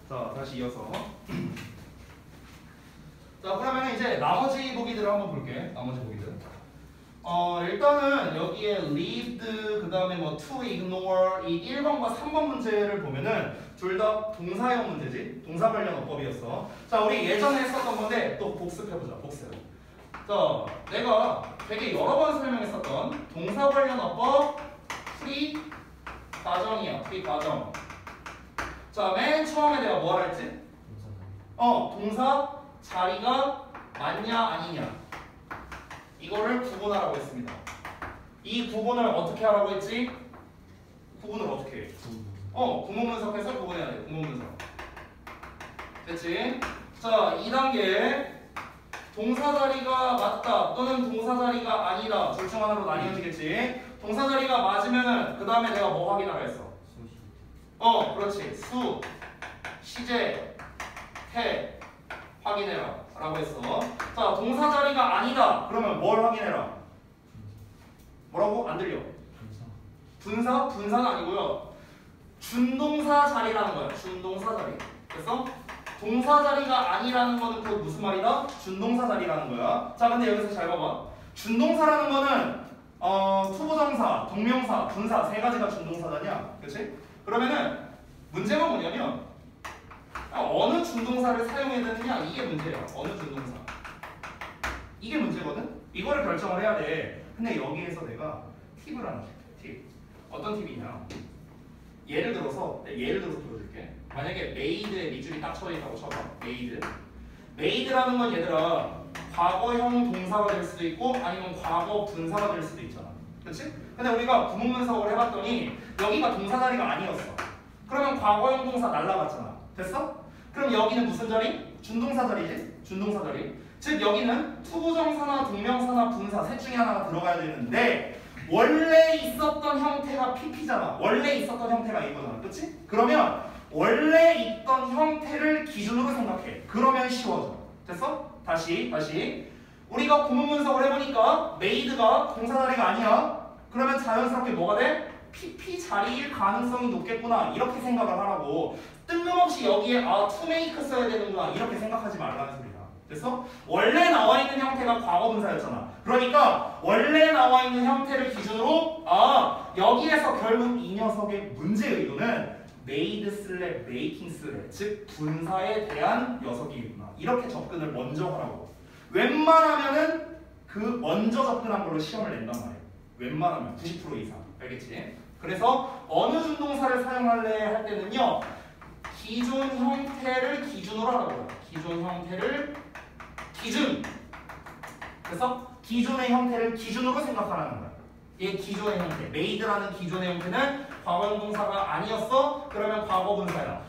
자, 다시 이어서. 자, 그러면 이제 나머지 보기들을 한번 볼게. 나머지 보기들. 일단은 여기에 lived, 그 다음에 뭐 to ignore 이 1번과 3번 문제를 보면은 둘 다 동사형 문제지. 동사 관련 어법이었어. 자, 우리 예전에 했었던 건데 또 복습해보자. 복습. 자, 내가 되게 여러 번 설명했었던 동사 관련 어법 프리 과정이야. 프리 과정. 자, 맨 처음에 내가 뭐 하라 했지? 동사 자리가 맞냐 아니냐 이거를 구분하라고 했습니다. 이 구분을 어떻게 하라고 했지? 구분을 어떻게 해? 구문분석해서 구분해야 돼. 구문분석. 됐지? 자, 2단계 동사 자리가 맞다 또는 동사 자리가 아니다 둘 중 하나로 나뉘어지겠지. 동사 자리가 맞으면은 그 다음에 내가 뭐 확인하라 했어? 그렇지. 수, 시제, 태 확인해라 라고 했어. 자, 동사 자리가 아니다 그러면 뭘 확인해라? 뭐라고? 안 들려. 분사? 분사는 아니고요. 준동사 자리라는 거야. 준동사 자리. 그래서 동사 자리가 아니라는 거는 또 무슨 말이다? 준동사 자리라는 거야. 자, 근데 여기서 잘 봐봐. 준동사라는 거는 투부정사, 동명사, 분사 세 가지가 준동사잖냐. 그렇지? 그러면은 문제가 뭐냐면 어느 준동사를 사용해야 되느냐 이게 문제야. 어느 준동사. 이게 문제거든? 이거를 결정을 해야 돼. 근데 여기에서 내가 팁을 하나 줄게. 팁. 어떤 팁이냐. 예를 들어서 보여줄게. 만약에 made에 밑줄이 딱 쳐있다고 쳐봐. made. made라는 건 얘들아 과거형 동사가 될 수도 있고 아니면 과거 분사가 될 수도 있잖아. 그렇지? 근데 우리가 구문분석을 해봤더니 여기가 동사 자리가 아니었어. 그러면 과거형 동사 날라갔잖아. 됐어? 그럼 여기는 무슨 자리? 준동사 자리지? 준동사 자리. 즉 여기는 투부정사나 동명사나 분사 셋 중에 하나가 들어가야 되는데 원래 있었던 형태가 PP잖아. 원래 있었던 형태가 이거잖아. 그렇지? 그러면 원래 있던 형태를 기준으로 생각해. 그러면 쉬워져. 됐어? 다시 우리가 구문 분석을 해보니까 made가 동사 자리가 아니야. 그러면 자연스럽게 뭐가 돼? PP 자리일 가능성이 높겠구나 이렇게 생각을 하라고. 뜬금없이 여기에 to make 써야 되는구나 이렇게 생각하지 말라는 소리야. 됐어? 원래 나와 있는 형태가 과거 분사였잖아. 그러니까 원래 나와 있는 형태를 기준으로 여기에서 결국 이 녀석의 문제 의도는 made 쓸래 making 쓸래 즉 분사에 대한 녀석이구나 이렇게 접근을 먼저 하라고. 웬만하면은 그 먼저 접근한 걸로 시험을 낸단 말이야. 웬만하면 90% 이상. 알겠지? 그래서 어느 준동사를 사용할래 할 때는요 기존 형태를 기준으로 하라고요. 기존 형태를 기준. 그래서 기존의 형태를 기준으로 생각하라는 거야. 얘 기존의 형태. made라는 기존의 형태는 과거형 동사가 아니었어? 그러면 과거 분사야.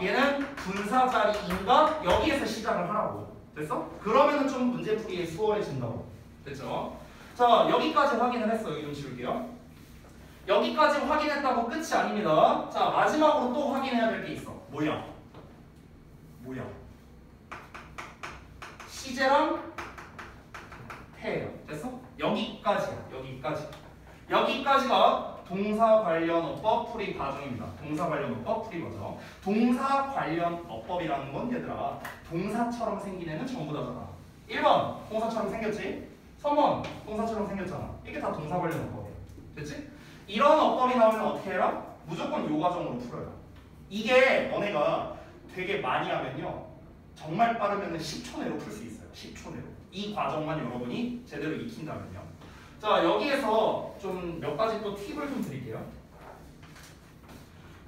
얘는 분사 자리인가? 여기에서 시작을 하라고. 됐어? 그러면은 좀 문제풀이에 수월해진다고. 됐죠? 자, 여기까지 확인을 했어. 여기 좀 지울게요. 여기까지 확인했다고 끝이 아닙니다. 자, 마지막으로 또 확인해야 될 게 있어. 뭐야? 시제랑 태예요. 됐어? 여기까지가 동사 관련 어법 풀이 과정입니다. 동사 관련 어법 풀이 과정. 동사 관련 어법이라는 건 얘들아 동사처럼 생긴 애는 전부 다잖아. 1번 동사처럼 생겼지? 3번 동사처럼 생겼잖아. 이게 다 동사 관련 어법이야. 됐지? 이런 어법이 나오면 어떻게 해라? 무조건 요 과정으로 풀어요. 이게 너네가 되게 많이 하면요 정말 빠르면 10초 내로 풀 수 있어요. 10초 내로. 이 과정만 여러분이 제대로 익힌다면요. 자, 여기에서 좀 몇 가지 또 팁을 좀 드릴게요.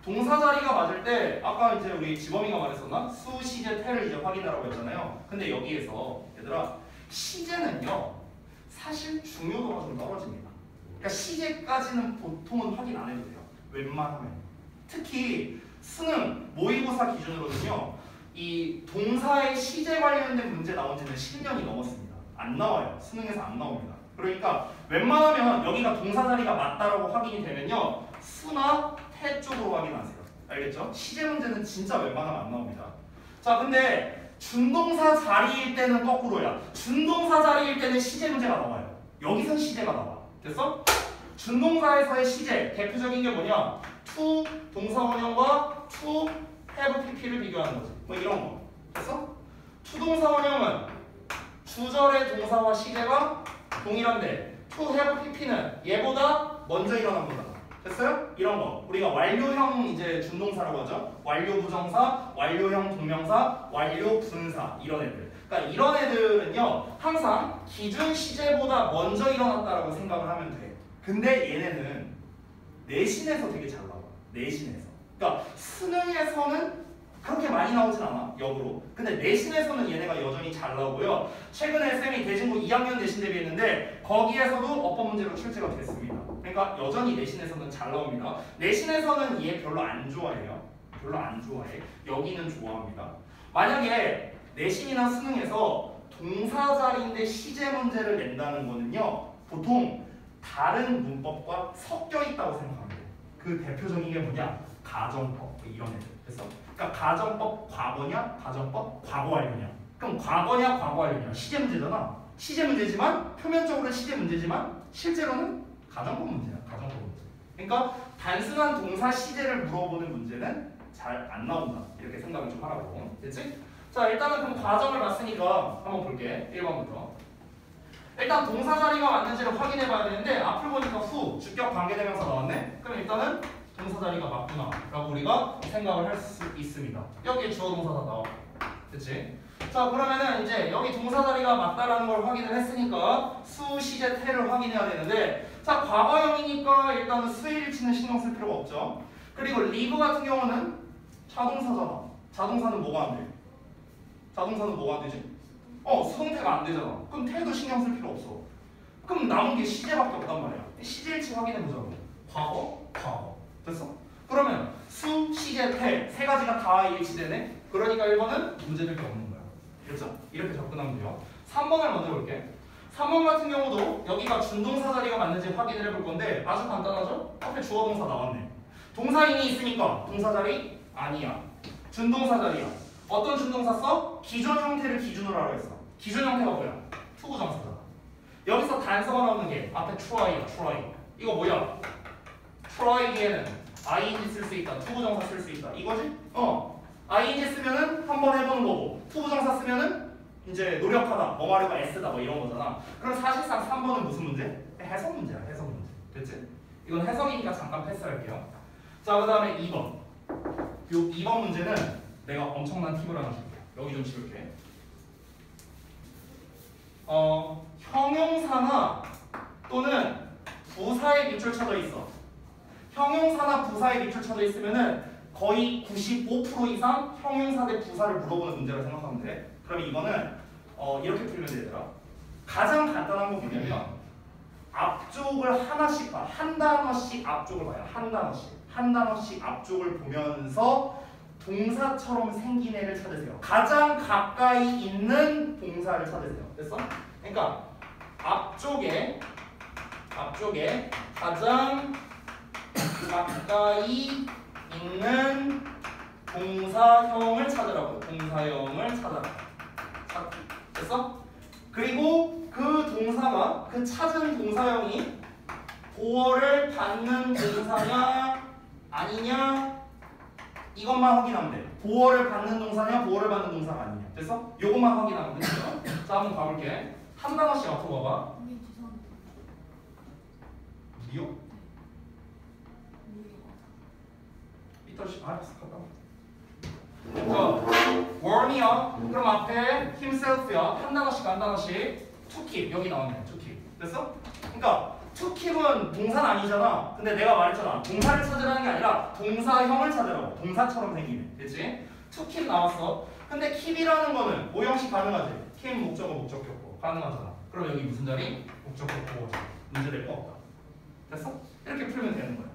동사 자리가 맞을 때 아까 이제 우리 지범이가 말했었나? 수, 시제, 태를 이제 확인하라고 했잖아요. 근데 여기에서 얘들아 시제는요 사실 중요도가 좀 떨어집니다. 그러니까 시제까지는 보통은 확인 안 해도 돼요. 웬만하면. 특히 수능 모의고사 기준으로는요 이 동사의 시제 관련된 문제 나온 지는 10년이 넘었습니다. 안 나와요. 수능에서 안 나옵니다. 그러니까 웬만하면 여기가 동사 자리가 맞다라고 확인이 되면요 수나 태 쪽으로 확인하세요. 알겠죠? 시제 문제는 진짜 웬만하면 안 나옵니다. 자, 근데 준동사 자리일 때는 거꾸로야. 준동사 자리일 때는 시제 문제가 나와요. 여기선 시제가 나와. 됐어? 준동사에서의 시제 대표적인 게 뭐냐? to 동사 원형과 to have pp를 비교하는 거지. 뭐 이런 거. 됐어? 투동사 원형은 주절의 동사와 시제가 동일한데 to have pp는 얘보다 먼저 일어난 거다. 됐어요? 이런 거. 우리가 완료형 이제 준동사라고 하죠. 완료 부정사, 완료형 동명사, 완료 분사 이런 애들. 그러니까 이런 애들은요 항상 기준 시제보다 먼저 일어났다라고 생각을 하면 돼. 근데 얘네는 내신에서 되게 잘 나와. 내신에서. 그러니까 수능에서는 그렇게 많이 나오진 않아. 역으로. 근데 내신에서는 얘네가 여전히 잘 나오고요. 최근에 쌤이 대진고 2학년 내신 대비했는데 거기에서도 어법 문제로 출제가 됐습니다. 그러니까 여전히 내신에서는 잘 나옵니다. 내신에서는 얘 별로 안 좋아해요. 별로 안 좋아해. 여기는 좋아합니다. 만약에 내신이나 수능에서 동사 자리인데 시제 문제를 낸다는 거는요. 보통 다른 문법과 섞여 있다고 생각하면 돼요. 그 대표적인 게 뭐냐? 가정법 뭐 이런 애들. 됐어? 그러니까 가정법 과거냐? 가정법 과거 완료냐? 그럼 과거냐? 과거 완료냐? 시제 문제잖아. 시제 문제지만 표면적으로는 시제 문제지만 실제로는 가정법 문제야. 가정법 문제. 그러니까 단순한 동사 시제를 물어보는 문제는 잘 안 나온다. 이렇게 생각을 좀 하라고. 됐지? 자 일단은 그럼 과정을 봤으니까 한번 볼게. 1번부터. 일단 동사 자리가 맞는지를 확인해 봐야 되는데 앞을 보니까 후, 주격 관계대명사 나왔네? 그럼 일단은 동사 자리가 맞구나 라고 우리가 생각을 할 수 있습니다. 여기에 주어 동사 다 나와. 됐지? 자 그러면은 이제 여기 동사 자리가 맞다라는 걸 확인을 했으니까 수, 시제, 태를 확인해야 되는데 자 과거형이니까 일단은 수일치는 신경 쓸 필요가 없죠. 그리고 live 같은 경우는 자동사잖아. 자동사는 뭐가 안 돼? 자동사는 뭐가 안 되지? 수동태가 안 되잖아. 그럼 태도 신경 쓸 필요 없어. 그럼 남은 게 시제밖에 없단 말이야. 시제일치 확인해보자고. 과거, 과거. 됐어? 그러면 수, 시제, 태 세 가지가 다 일치되네? 그러니까 1번은 문제될 게 없는 거야. 됐죠? 이렇게 접근하면 돼요. 3번을 먼저 볼게. 3번 같은 경우도 여기가 준동사 자리가 맞는지 확인을 해볼 건데 아주 간단하죠? 앞에 주어 동사 나왔네. 동사인이 있으니까 동사 자리 아니야. 준동사 자리야. 어떤 준동사 써? 기존 형태를 기준으로 하라 했어. 기존 형태가 뭐야? 투부정사잖아. 여기서 단서가 나오는 게 앞에 try야, try. 이거 뭐야? try 뒤에는 ing 쓸 수 있다, 투부정사 쓸 수 있다. 이거지? ing 쓰면은 한번 해보는 거고, 투부정사 쓰면은 이제 노력하다, 뭐 하려고 애쓰다, 뭐 이런 거잖아. 그럼 사실상 3번은 무슨 문제? 해석 문제야, 해석 문제. 됐지? 이건 해석이니까 잠깐 패스할게요. 자, 그 다음에 2번. 요 2번 문제는 내가 엄청난 팁을 하나 줄게. 여기 좀 지울게. 형용사나 또는 부사에 밑줄 쳐져 있어. 형용사나 부사에 밑줄 쳐져 있으면은 거의 95% 이상 형용사 대 부사를 물어보는 문제라 생각하면 돼. 그럼 이거는 이렇게 풀면 되더라. 가장 간단한 건 뭐냐면 앞쪽을 하나씩 봐. 한 단어씩 앞쪽을 봐요. 한 단어씩. 한 단어씩 앞쪽을 보면서 동사처럼 생긴 애를 찾으세요. 가장 가까이 있는 동사를 찾으세요. 됐어? 그러니까 앞쪽에 가장 가까이 있는 동사형을 찾으라고. 동사형을 찾아라. 찾기. 됐어? 그리고 그 동사가 그 찾은 동사형이 보어를 받는 동사냐 아니냐 이것만 확인하면 돼. 보어를 받는 동사냐 보어를 받는 동사가 아니냐. 됐어? 요것만 확인하면 돼. 자 한번 가볼게. 한 단어씩 앞으로 가봐. 미요? 이따시 알았어. 갔다 와. warm이야. 그럼 앞에 himself야. 한 단어씩 한 단어씩. to keep 여기 나오네. to keep. 됐어? 그러니까 to keep은 동사는 아니잖아. 근데 내가 말했잖아. 동사를 찾으라는 게 아니라 동사형을 찾으라고. 동사처럼 생기네. 됐지? to keep 나왔어. 근데 keep이라는 거는 오형식 가능하지? keep 목적어 목적격보 가능하잖아. 그럼 여기 무슨 자리? 목적격보지. 문제될 거 없다. 됐어? 이렇게 풀면 되는 거야.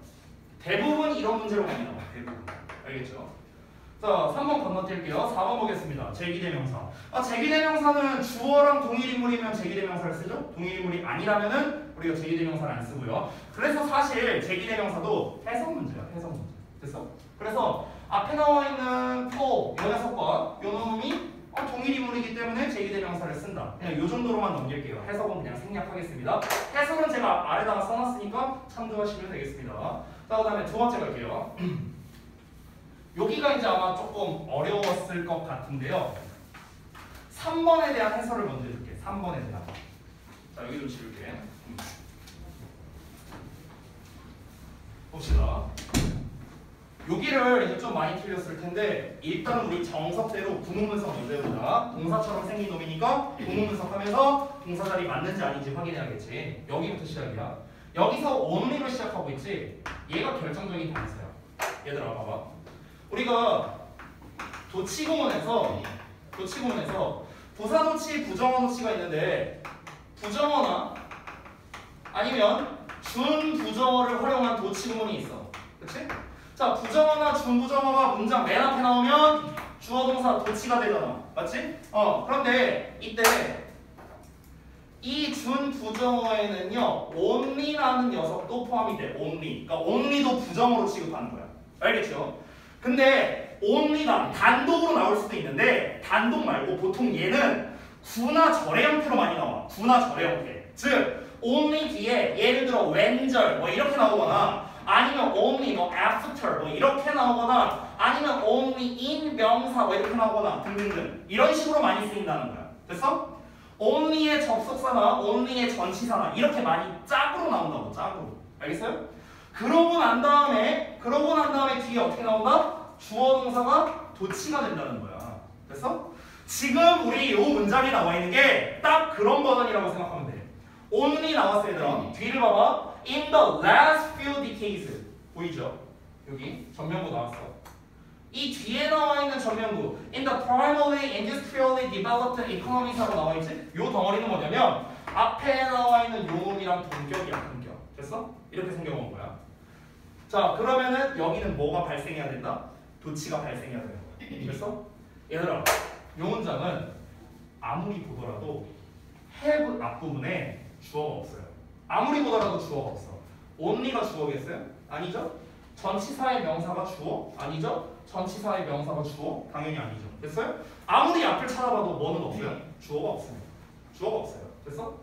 대부분 이런 문제로 많이 나와. 대부분. 알겠죠? 자, 3번 건너뛸게요. 4번 보겠습니다. 제기대명사. 제기대명사는 주어랑 동일인물이면 제기대명사를 쓰죠? 동일인물이 아니라면은 우리가 제기대명사를 안 쓰고요. 그래서 사실 제기대명사도 해석 문제야. 해석 문제. 됐어? 그래서 앞에 나와 있는 요 녀석과 요 놈이 동일인물이기 때문에 제기대명사를 쓴다. 그냥 요 정도로만 넘길게요. 해석은 그냥 생략하겠습니다. 해석은 제가 아래다가 써놨으니까 참조하시면 되겠습니다. 자, 그 다음에 두 번째 갈게요. 여기가 이제 아마 조금 어려웠을 것 같은데요. 3번에 대한 해설을 먼저 해줄게. 3번에 대한. 자, 여기 좀 지울게. 봅시다. 여기를 이제 좀 많이 틀렸을 텐데 일단 우리 정석대로 구문분석 먼저 해보자. 동사처럼 생긴 놈이니까 구문분석하면서 동사 자리 맞는지 아닌지 확인해야겠지. 여기부터 시작이야. 여기서 only로 시작하고 있지. 얘가 결정적인 단서야. 얘들아 봐봐. 우리가 도치구문에서 부사도치, 부정어도치가 있는데 부정어나 아니면 준부정어를 활용한 도치구문이 있어. 그치? 자, 부정어나 준부정어가 문장 맨 앞에 나오면 주어동사 도치가 되잖아. 맞지? 그런데 이때 이 준부정어에는요 only라는 녀석도 포함이 돼. only. 그러니까 only도 부정어로 취급하는 거야. 알겠죠? 근데 only가 단독으로 나올 수도 있는데 단독 말고 보통 얘는 구나 절의 형태로 많이 나와. 구나 절의 형태. 즉 only 뒤에 예를 들어 when절 뭐 이렇게 나오거나 아니면 only 뭐 after 뭐 이렇게 나오거나 아니면 only in 명사 뭐 이렇게 나오거나 등등등 이런 식으로 많이 쓰인다는 거야. 됐어? only의 접속사나 only의 전치사나 이렇게 많이 짝으로 나온다고. 짝으로. 알겠어요? 그러고 난 다음에 뒤에 어떻게 나온다? 주어 동사가 도치가 된다는 거야. 됐어? 지금 우리 이 문장에 나와 있는 게 딱 그런 버전이라고 생각하면 돼. only 나왔어 얘들아. 뒤를 봐봐. In the last few decades. 보이죠? 여기 전면부 나왔어. 이 뒤에 나와 있는 전면부 In the primarily industrially developed economies라고 나와 있지? 요 덩어리는 뭐냐면 앞에 나와 있는 요 놈이랑 동격이야. 동격. 됐어? 이렇게 생겨본 거야. 자, 그러면은 여기는 뭐가 발생해야 된다? 도치가 발생해야 되는 거야. 됐어? 얘들아, 요 문장은 아무리 보더라도 have 앞부분에 주어가 없어요. 아무리 보더라도 주어가 없어. only가 주어겠어요? 아니죠? 전치사의 명사가 주어? 아니죠? 전치사의 명사가 주어? 당연히 아니죠. 됐어요? 아무리 앞을 찾아봐도 뭐는 없어요? 주어가 없습니다. 주어가 없어요. 됐어?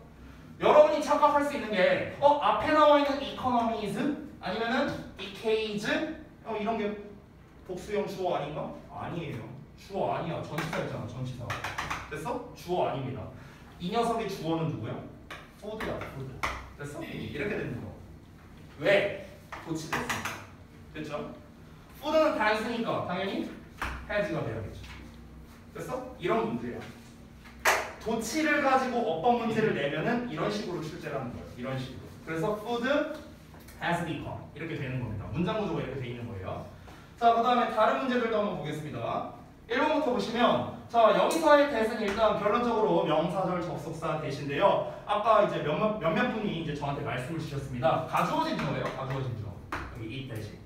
여러분이 착각할 수 있는 게 앞에 나와 있는 economies 아니면은 decades 이런 게 복수형 주어 아닌가? 아니에요. 주어 아니야. 전치사였잖아. 전치사. 됐어? 주어 아닙니다. 이 녀석의 주어는 누구야? food야. food. 됐어? 이렇게 되는 거. 왜? 도치됐습니다. 됐죠? food는 단수니까 당연히 has가 돼야겠죠. 됐어? 이런 문제야. 도치를 가지고 어법 문제를 내면은 이런 식으로 출제를 하는 거예요. 이런 식으로. 그래서 food has become 이렇게 되는 겁니다. 문장 구조가 이렇게 돼 있는 거예요. 자, 그 다음에 다른 문제들도 한번 보겠습니다. 1번부터 보시면 자, 여기서의 대은 일단 결론적으로 명사절 접속사 대신데요. 아까 이제 몇몇 분이 이제 저한테 말씀을 주셨습니다. 가주어진 주어예요. 가주어진 주어. 여기 이 대신.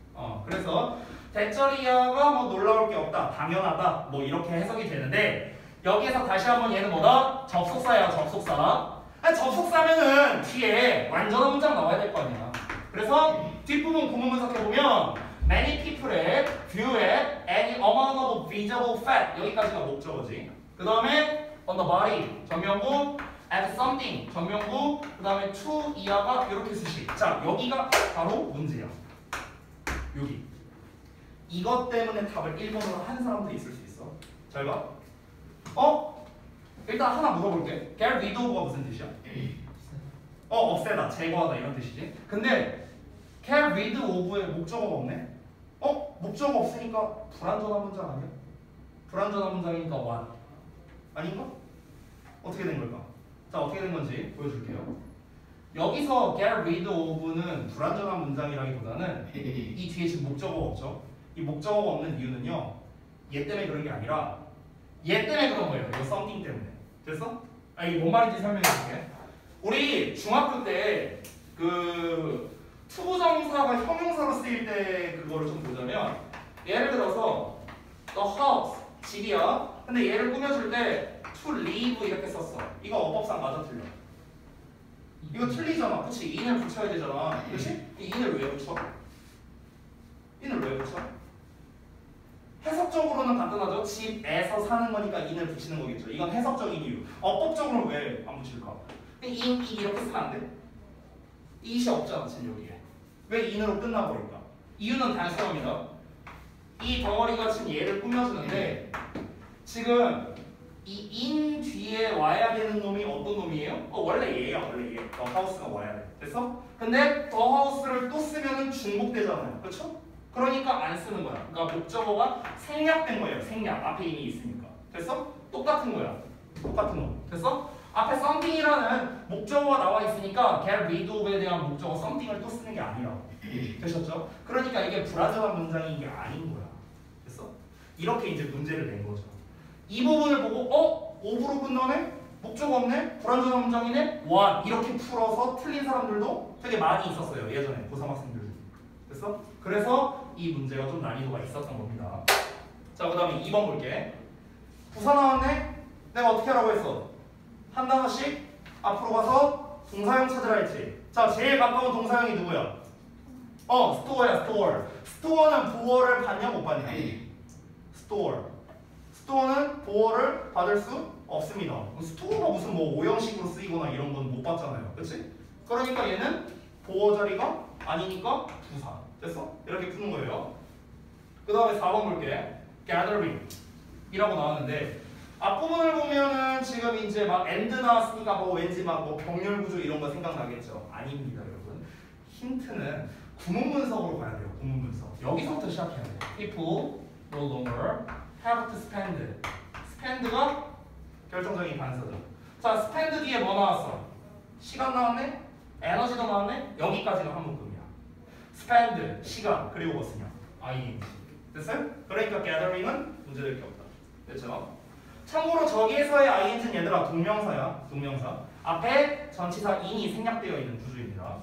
그래서 대절이야가 뭐 놀라울 게 없다. 당연하다. 뭐 이렇게 해석이 되는데 여기에서 다시 한번 얘는 뭐다? 접속사야. 접속사. 아니, 접속사면은 뒤에 완전한 문장 나와야 될 거 아니야. 그래서 뒷부분 구문 분석해보면 many people의 view에 any amount of visible fat 여기까지가 목적어지. 그 다음에 on the body 전명구 at something 전명구 그 다음에 to 이하가 이렇게 쓰시. 자, 여기가 바로 문제야. 여기 이것 때문에 답을 1번으로 한 사람도 있을 수 있어. 잘 봐. 일단 하나 물어볼게. get rid of가 무슨 뜻이야? 없애다, 제거하다 이런 뜻이지. 근데 get rid of에 목적어가 없네? 목적어 없으니까 불완전한 문장 아니야? 불완전한 문장이니까 what? 아닌가? 어떻게 된 걸까? 자, 어떻게 된 건지 보여줄게요. 여기서 get rid of는 불완전한 문장이라기보다는 이 뒤에 지금 목적어가 없죠? 이 목적어가 없는 이유는요, 얘 때문에 그런 게 아니라 얘 때문에 그런 거예요. 이거 something 때문에. 됐어? 이게 뭔 말인지 설명해 줄게. 우리 중학교 때 투부정사가 형용사로 쓰일 때 그거를 좀 보자면 예를 들어서 the house, 집이야. 근데 얘를 꾸며줄 때 to live 이렇게 썼어. 이거 어법상 맞아 틀려? 이거 틀리잖아. 그치? in을 붙여야 되잖아. 그치? in을 왜 붙여? in을 왜 붙여? 해석적으로는 간단하죠. 집에서 사는 거니까 in을 붙이는 거겠죠. 이건 해석적인 이유. 어법적으로는 왜 안 붙일까? in 이렇게 쓰면 안 돼? it이 없잖아 지금 여기에. 왜 in으로 끝나버릴까? 이유는 단순합니다. 이 덩어리가 지금 얘를 꾸며주는데 지금 이 in 뒤에 와야 되는 놈이 어떤 놈이에요? 원래 얘야 원래 얘. 더 하우스가 와야 돼. 됐어? 근데 더 하우스를 또 쓰면은 중복되잖아요. 그렇죠? 그러니까 안 쓰는 거야. 그러니까 목적어가 생략된 거예요. 생략. 앞에 이미 있으니까. 됐어? 똑같은 거야. 똑같은 거. 됐어? 앞에 something이라는 목적어가 나와 있으니까 get rid of에 대한 목적어 something을 또 쓰는 게 아니라고. 되셨죠? 그러니까 이게 불완전한 문장이 이게 아닌 거야. 됐어? 이렇게 이제 문제를 낸 거죠. 이 부분을 보고 of로 끝나네? 목적 없네? 불완전한 문장이네? one 이렇게 풀어서 틀린 사람들도 되게 많이 있었어요. 예전에 고3 학생들. 됐어? 그래서 이 문제가 좀 난이도가 있었던 겁니다. 자, 그 다음에 2번 볼게. 부사 나왔네? 내가 어떻게 하라고 했어? 한 단어씩 앞으로 가서 동사형 찾으라 했지. 자, 제일 가까운 동사형이 누구야? 스토어야, 스토어. 스토어는 보호를 받냐 못 받냐? 스토어. 스토어는 보호를 받을 수 없습니다. 스토어가 무슨 뭐 오형식으로 쓰이거나 이런 건 못 받잖아요. 그치? 그러니까 얘는 보호 자리가 아니니까 부사. 됐어? 이렇게 푸는 거예요. 그 다음에 4번 볼게. gathering 이라고 나왔는데 앞부분을 보면은 지금 이제 막 and 나왔으니까 뭐 왠지 막 뭐 병렬 구조 이런 거 생각나겠죠? 아닙니다, 여러분. 힌트는 구문 분석으로 가야 돼요. 구문 분석. 여기서부터 시작해야 돼요. People no longer have to spend. spend가 결정적인 단서죠. 자, spend 뒤에 뭐 나왔어? 시간 나왔네? 에너지도 나왔네? 여기까지가 한 묶음이야. spend, 시간, 그리고 뭐 쓰냐? ing. 됐어요? 그러니까 gathering은 문제될 게 없다. 됐죠? 참고로 저기에서의 ing는 얘들아 동명사야. 동명사. 앞에 전치사 in이 생략되어 있는 구조입니다.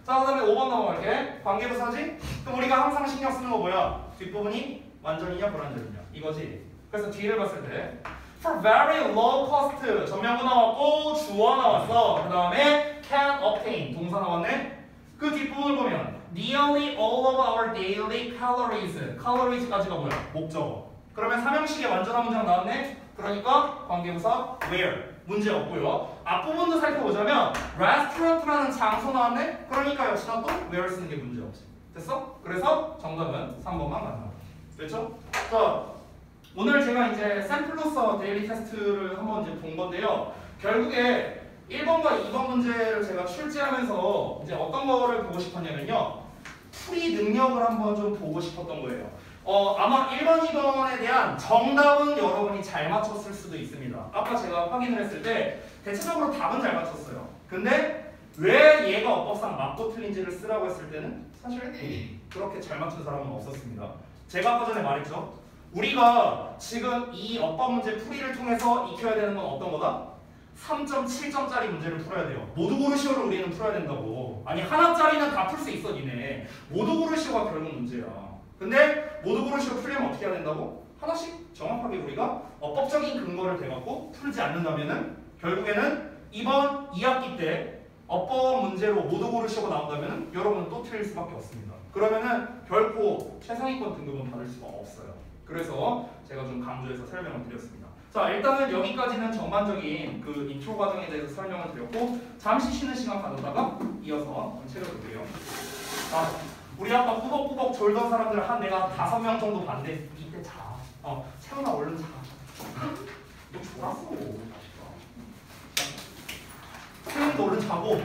자, 그 다음에 5번 넘어갈게. 관계부사지? 그럼 우리가 항상 신경 쓰는 거 뭐야? 뒷부분이 완전이냐 불완전이냐 이거지. 그래서 뒤를 봤을 때 for very low cost 전명구 나왔고 주어 나왔어. 그 다음에 can obtain 동사 나왔네. 그 뒷부분을 보면 nearly all of our daily calories calories까지가 뭐야? 목적어. 그러면 삼형식의 완전한 문장 나왔네. 그러니까 관계부사 where 문제 없고요. 앞부분도 살펴보자면 restaurant라는 장소 나왔네. 그러니까 역시나 또 where 쓰는 게 문제 없지. 됐어? 그래서 정답은 3번만 맞나. 됐죠? 자, 오늘 제가 이제 샘플로서 데일리 테스트를 한번 이제 본 건데요. 결국에 1번과 2번 문제를 제가 출제하면서 이제 어떤 거를 보고 싶었냐면요. 풀이 능력을 한번 좀 보고 싶었던 거예요. 아마 1번, 2번에 대한 정답은 여러분이 잘 맞췄을 수도 있습니다. 아까 제가 확인을 했을 때 대체적으로 답은 잘 맞췄어요. 근데 왜 얘가 어법상 맞고 틀린지를 쓰라고 했을 때는 사실 그렇게 잘 맞춘 사람은 없었습니다. 제가 아까 전에 말했죠. 우리가 지금 이 어법 문제 풀이를 통해서 익혀야 되는 건 어떤 거다? 3.7점짜리 문제를 풀어야 돼요. 모두 고르시오를 우리는 풀어야 된다고. 아니 하나짜리는 다 풀 수 있어 니네. 모두 고르시오가 결국 문제야. 근데 모두 고르시오 풀려면 어떻게 해야 된다고? 하나씩 정확하게 우리가 어법적인 근거를 대갖고 풀지 않는다면은 결국에는 이번 2학기 때 어법 문제로 모두 고르시오가 나온다면은 여러분은 또 틀릴 수밖에 없습니다. 그러면은 결코 최상위권 등급은 받을 수가 없어요. 그래서 제가 좀 강조해서 설명을 드렸습니다. 자, 일단은 여기까지는 전반적인 그 인트로 과정에 대해서 설명을 드렸고 잠시 쉬는 시간 가져다가 이어서 책을 볼게요. 자, 우리 아까 꾸벅꾸벅 졸던 사람들 한 내가 5명 정도 봤는데 이때 자. 채훈아 얼른 자. 너 졸았어. 채훈이도 얼른 자고.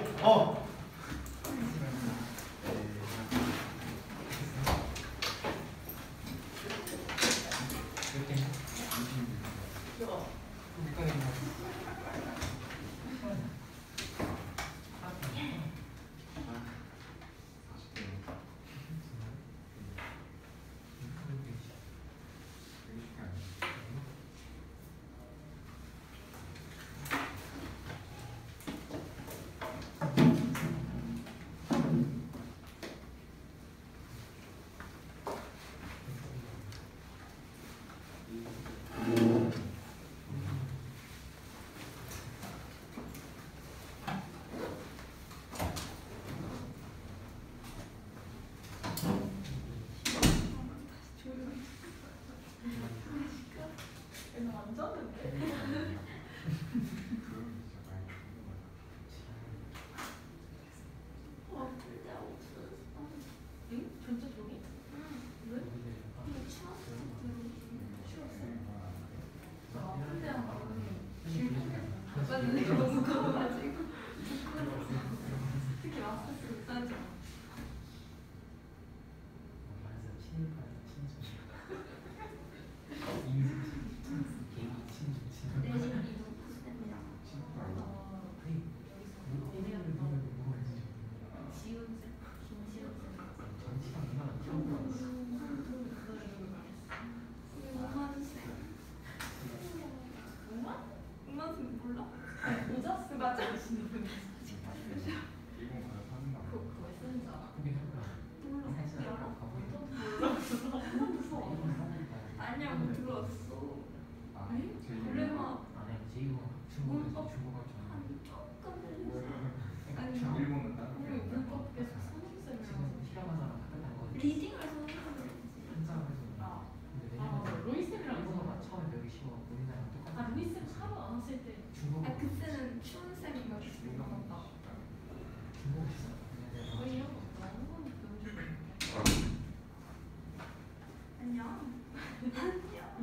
이거 너무 커가지고 특히 마스크 싸죠. 내신 이동 됩니다. 지훈쌤, 김지훈쌤. 우만쌤. 우만쌤 몰라? 오자스 맞아. 아니야, 못 들었어. 블레마 문법 한 조금 아니 일본은 다른 우리 문법 계속 선생님이랑 리딩을 선생님이랑 로이쌤이랑 처음에 배우기 쉬워. 우리나라랑 똑같아. 로이쌤 하루 안 왔을 때 중국. 그때는 추운쌤인가 맞다. 중국 있어. 거의 이런 거 너무 배우시는 안녕. 안녕.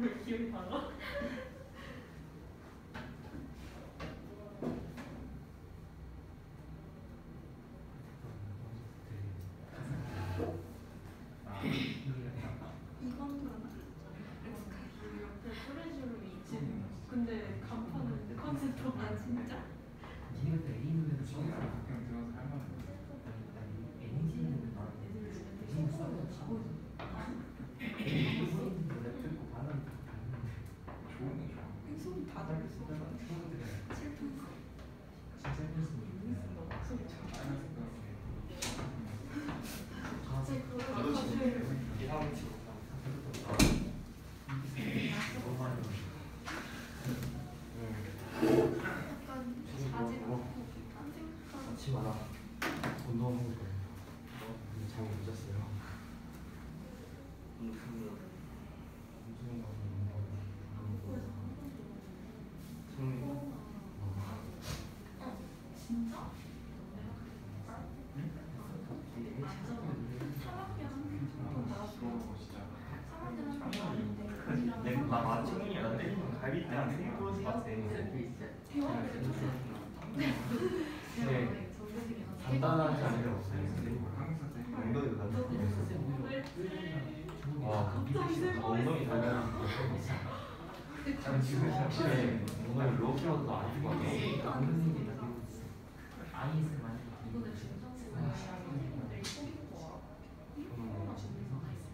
왜 기억이 달라? 이건 옆에 프레즈로 있지. 근데 간판은 컨셉도 아 진짜? 니가 때 A 노래도 저는 가끔 들어서 할 만한 NG는 써도 노래 듣고 발음 좋은 거 좋아. 손 다 들었어. 슬픈 거. 진짜 했으면 알았을 것 갑자기 그거 약간 자지 않고 딴 생각하고 같이 마라. 운동하고 거예요. 잠이 늦었어요. 무슨 진짜? 3학년 나왔어. 진짜. 3학년 나왔는데 나 마침이 안 때리면 갈비 때안 생겨서 같아. 간단하지 않은 없어요. 엉덩이도 와, 엉덩이 달면 지금 사실 엉덩이 로키로도 안 좋아. 아이스 많이 이번에 중성고야 선생님들이 속인 거야.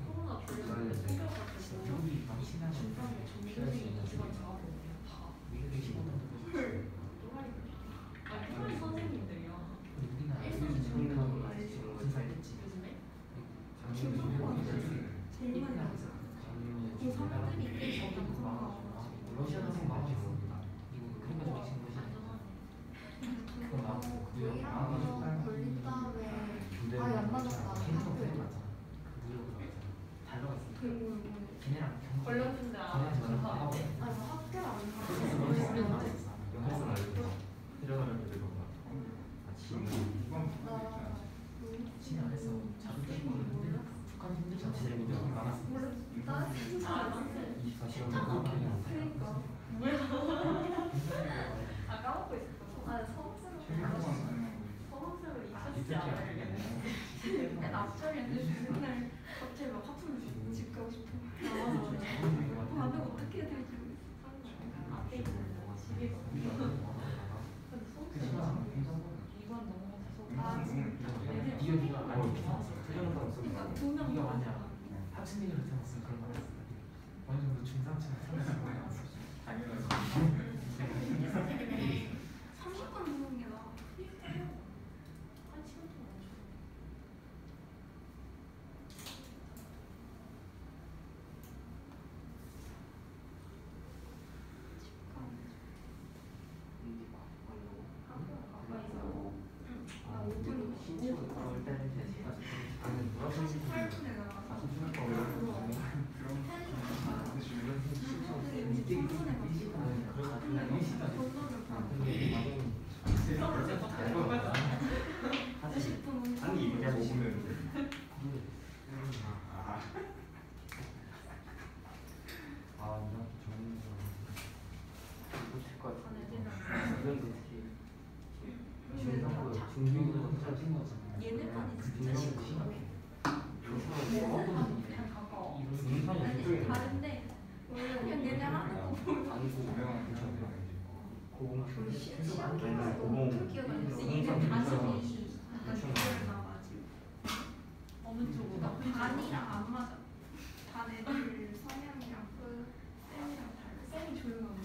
코로나 걸렸는데 속여가지고 여기 막 시간 중간에 전교생이 기반 잡아보면 다 헐. 아니 토리 선생님들이야. 우리나라 일선 알지? 군사했지. 요즘에 작년에 제일 많이 나오잖아. 고3들이 이때 있었던 코로나 러시아도 망했어. 이거 그래가지고 지금 그거 나오고 그거 나와가지고 걸린 다음에 근데 아예 안 맞았다. 걔네가 학교에. 그거 맞잖아. 그 무료로 맞잖아. 달러갔어. 그리고 걔네랑 경쟁. 걸렸는데 걔네랑 저랑 나가고. 아니 뭐 학교를 안 영어에서 가고 맞았어. 영어에서 알고 일어나면 되는 거야. 이번 나 진짜 안 했어. 자주 뛰고 북한 힘들잖아. 진행이 되게 많았어. 몰라 나 진짜 24시간 그렇게 그러니까 아 까먹고 있었어. 아 서울새로 잊혔지 않아요. 맨 앞자리에 맨날 갑자기 막 하품 집 가고 싶어. 반응 어떻게 해야 될지 모르겠어. 앞에 있는 집에 가. 근데 서울새로 이관 넘어가서 아 진짜 네가 알고 있어. 그러니까 두 명. 네가 만약 학생들이 나타났으면 그런 말 했을 때 어느 정도 중상층 상승. 당연하지. 30분 보는 게 나아. 한 시간 동안 안 줘. 집 가면 나 5분 38분에 나가서 그럼 주변 얘네만이 진짜 시끄러워. 그냥 가까워. 아니 다른데 원래 그냥 얘네 하는 거 보면 고명한 괜찮아요. 시합 결과가 너무 특이해가지고 얘네 반이 약간 기울나가지고 어느 쪽으로 반이랑 안 맞아. 반 애들 성향이랑 쌤이랑 달라. 쌤이 조용하고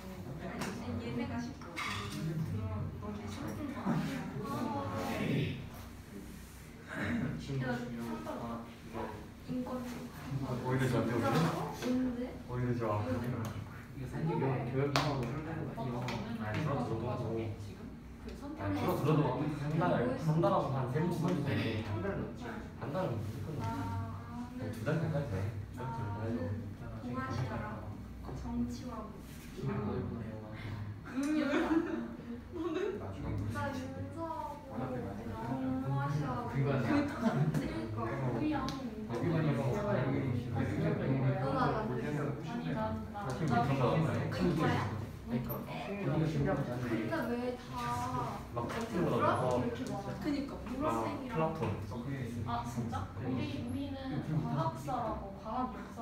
아니 얘네가 시끄러워. 그런 너네 시끄러운 거 아니야. 인권적. 오히려 저한테 뭔데? 오히려 저 이게 생기면 교육하고 이거 아니 들어도 그 아니 선택. 들어도 한 달하고 한 3주 정도 돼. 한 달은 무조건 두달 가까이 돼. 동아시아랑 정치와 나중에 나 윤서하고 동아시아 그거 그니까 근데 왜다 그니까 보라색이랑 플라톤. 아 진짜? 우리는 과학사라고 과학 역사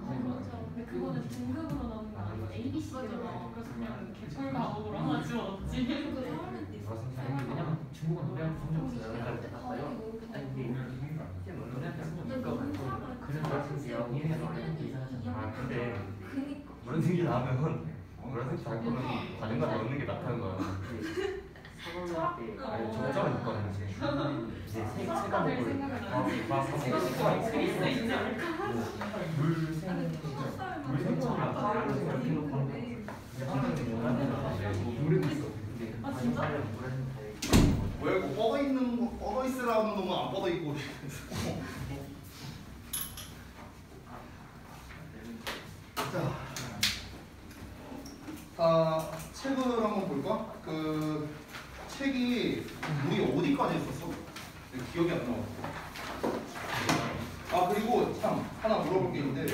배우는 거 근데 그거는 등급으로 나오는 거 아니고 ABC잖아. 그래서 그냥 개꿀 과목으로 하나 집어넣지. 그 사람인데 있어. 왜냐면 중국은 노래할 때 성적 없어요. 근데 가격이 너무 노래할 때 성적 근데 없고 문상을 그래서 말씀드려요. 얘네가 노래하는 게 이상하잖아. 아 근데 그니까 그런 생기 나면 그런 생기 잘 거면 다른 거 넣는 게 낫다는 거야. 아니 정점은 있거든 이제. 이제 세가 될 생각은 안 해. 그리스 있지 않을까? 물생 물생처럼 다른 이렇게 놓고 노래도 있어. 아 진짜? 왜 이거 뻗어 있는 거 뻗어 있으라는 놈은 안 뻗어 있고. 자, 책을 한번 볼까? 그 책이 우리 어디까지 했었어? 기억이 안 나. 아 그리고 참 하나 물어볼 게 있는데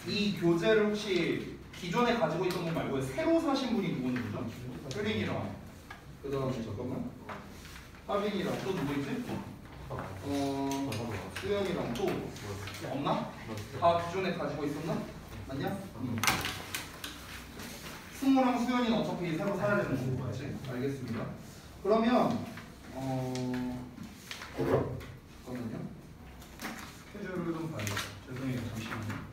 이 교재를 혹시 기존에 가지고 있던 분 말고 새로 사신 분이 누구죠? 효린이랑 그 다음에 잠깐만 하빈이랑 또 누구 있지? 수연이랑 또 없나? 다 기존에 가지고 있었나? 맞냐? 승우랑 수연이는 어차피 새로 사야 되는 거고 같이 알겠습니다. 그러면 잠깐만요. 스케줄을 좀 봐야겠다. 죄송해요. 잠시만요.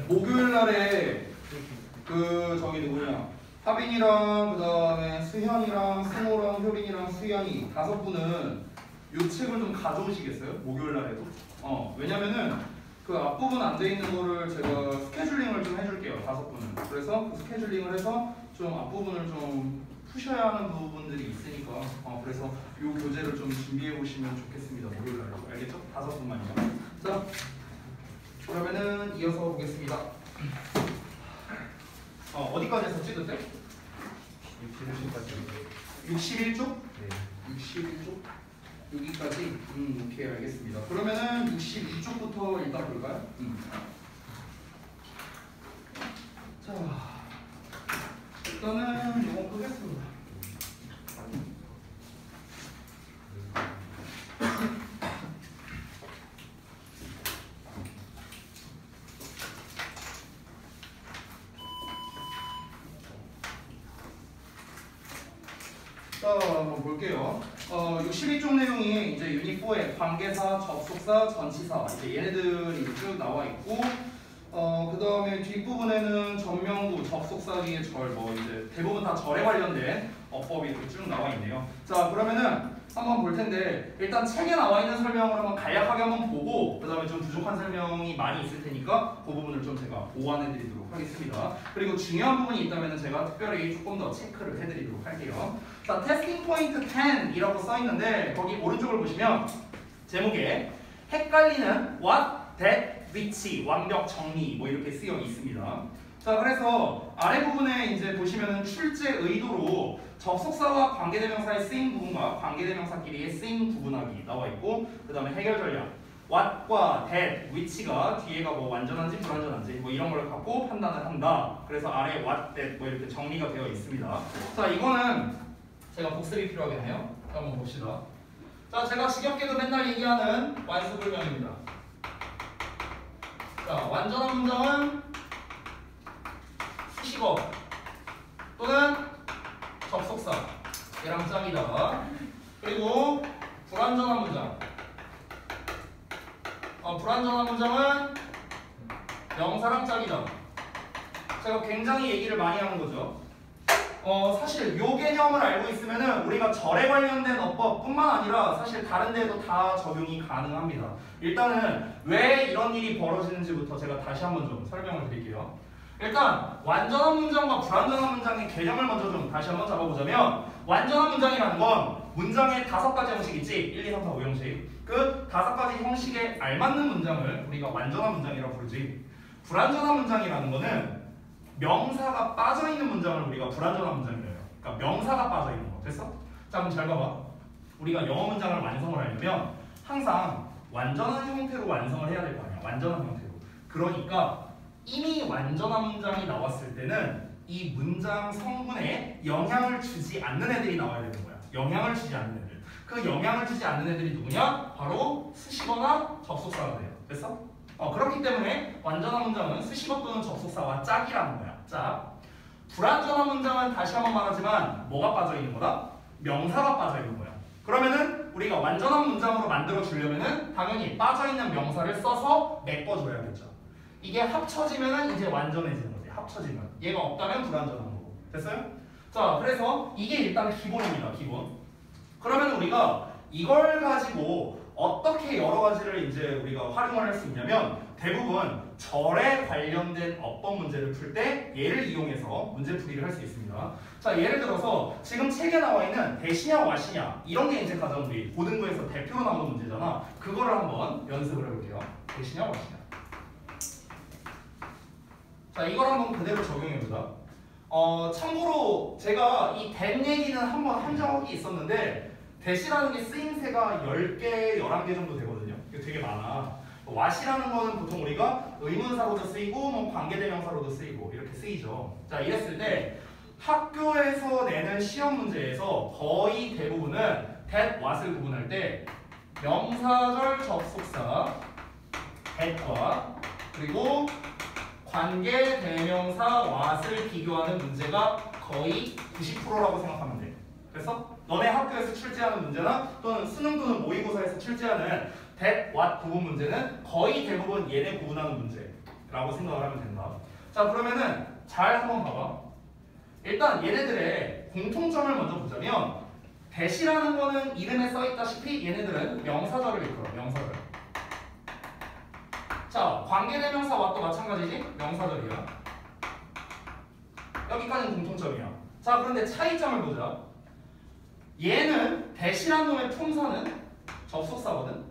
목요일 날에 저기 누구냐 하빈이랑 그 다음에 수현이랑 승호랑 효린이랑 수연이 5분은 이 책을 좀 가져오시겠어요? 목요일 날에도? 왜냐면은 그 앞부분 안 돼 있는 거를 제가 스케줄링을 좀 해줄게요. 5분은. 그래서 그 스케줄링을 해서 좀 앞부분을 좀 푸셔야 하는 부분들이 있으니까 그래서 이 교재를 좀 준비해 보시면 좋겠습니다. 목요일 날에. 알겠죠? 5분만요. 자, 그러면은 이어서 보겠습니다. 어디까지 했었지 그때? 61쪽? 네. 61쪽? 여기까지? 오케이 알겠습니다. 그러면은 62쪽부터 일단 볼까요? 자, 일단은 이거 끄겠습니다. 자, 한번 볼게요. 62쪽 내용이 이제 유닛 4에 관계사, 접속사, 전치사 이제 얘네들이 쭉 나와 있고, 그 다음에 뒷부분에는 전명구, 접속사기의 절, 이제 대부분 다 절에 관련된 어법이 이렇게 쭉 나와 있네요. 자, 그러면은 한번 볼 텐데 일단 책에 나와 있는 설명을 한번 간략하게 한번 보고 그 다음에 좀 부족한 설명이 많이 있을 테니까 그 부분을 좀 제가 보완해 드리도록 하겠습니다. 그리고 중요한 부분이 있다면 제가 특별히 조금 더 체크를 해드리도록 할게요. 자, 테스팅 포인트 10이라고 써 있는데 거기 오른쪽을 보시면 제목에 헷갈리는 what, that, 위치, 완벽, 정리 뭐 이렇게 쓰여 있습니다. 자, 그래서 아래 부분에 이제 보시면은 출제 의도로 접속사와 관계대명사의 쓰임 부분과 관계대명사끼리의 쓰임 구분하기 나와 있고, 그 다음에 해결 전략 what과 that, 위치가 뒤에가 뭐 완전한지 불완전한지 뭐 이런 걸 갖고 판단을 한다. 그래서 아래 what, that 뭐 이렇게 정리가 되어 있습니다. 자, 이거는 제가 복습이 필요하겠네요. 한번 봅시다. 자, 제가 지겹게도 맨날 얘기하는 완수불명입니다. 자, 완전한 문장은 수식어 또는 접속사 얘랑 짝이다. 그리고 불완전한 문장. 불완전한 문장은 명사랑 짝이다. 제가 굉장히 얘기를 많이 하는 거죠. 사실 요 개념을 알고 있으면은 우리가 절에 관련된 어법뿐만 아니라 사실 다른 데도 다 적용이 가능합니다. 일단은 왜 이런 일이 벌어지는지부터 제가 다시 한번 좀 설명을 드릴게요. 일단 완전한 문장과 불완전한 문장의 개념을 먼저 좀 다시 한번 잡아보자면, 완전한 문장이라는 건 문장의 5가지 형식 있지? 1, 2, 3, 4, 5 형식. 그 5가지 형식에 알맞는 문장을 우리가 완전한 문장이라고 부르지. 불완전한 문장이라는 거는 명사가 빠져있는 문장을 우리가 불완전한 문장이라고 해요. 그러니까 명사가 빠져있는 거. 됐어? 자, 그럼 잘 봐봐. 우리가 영어 문장을 완성을 하려면 항상 완전한 형태로 완성을 해야 될 거 아니야. 완전한 형태로. 그러니까 이미 완전한 문장이 나왔을 때는 이 문장 성분에 영향을 주지 않는 애들이 나와야 되는 거야. 영향을 주지 않는 애들. 그 영향을 주지 않는 애들이 누구냐? 바로 수식어나 접속사가 돼요. 됐어? 그렇기 때문에 완전한 문장은 수식어 또는 접속사와 짝이라는 거야. 짝. 불완전한 문장은 다시 한번 말하지만 뭐가 빠져 있는 거다? 명사가 빠져 있는 거야. 그러면은 우리가 완전한 문장으로 만들어 주려면은 당연히 빠져 있는 명사를 써서 메꿔 줘야겠죠. 이게 합쳐지면은 이제 완전해지는 거지. 합쳐지면. 얘가 없다면 불완전한 거고. 됐어요? 자, 그래서 이게 일단 기본입니다. 기본. 그러면 우리가 이걸 가지고 어떻게 여러 가지를 이제 우리가 활용을 할 수 있냐면, 대부분 절에 관련된 어법 문제를 풀 때 얘를 이용해서 문제 풀이를 할 수 있습니다. 자, 예를 들어서 지금 책에 나와 있는 대시냐 와시냐 이런 게 이제 가장 우리 고등부에서 대표로 나오는 문제잖아. 그거를 한번 연습을 해볼게요. 대시냐 와시냐. 자, 이걸 한번 그대로 적용해보자. 참고로 제가 이 된 얘기는 한번 한 적이 있었는데, 대시라는 게 쓰임새가 10개, 11개 정도 되거든요. 이게 되게 많아. 와시라는 거는 보통 우리가 의문사로도 쓰이고 뭐 관계대명사로도 쓰이고 이렇게 쓰이죠. 자, 이랬을 때 학교에서 내는 시험 문제에서 거의 대부분은 that, what을 구분할 때 명사절 접속사 that과 그리고 관계대명사 what을 비교하는 문제가 거의 90%라고 생각하면 돼. 그래서 너네 학교에서 출제하는 문제나 또는 수능 또는 모의고사에서 출제하는 that, what 구분 문제는 거의 대부분 얘네 구분하는 문제라고 생각을 하면 된다. 자, 그러면은 잘 한번 봐봐. 일단 얘네들의 공통점을 먼저 보자면, that이라는 거는 이름에 써있다시피 얘네들은 명사절을 일컬어. 명사절. 자, 관계대명사 what도 마찬가지지? 명사절이야. 여기까지는 공통점이야. 자, 그런데 차이점을 보자. 얘는 that이라는 놈의 품사는 접속사거든.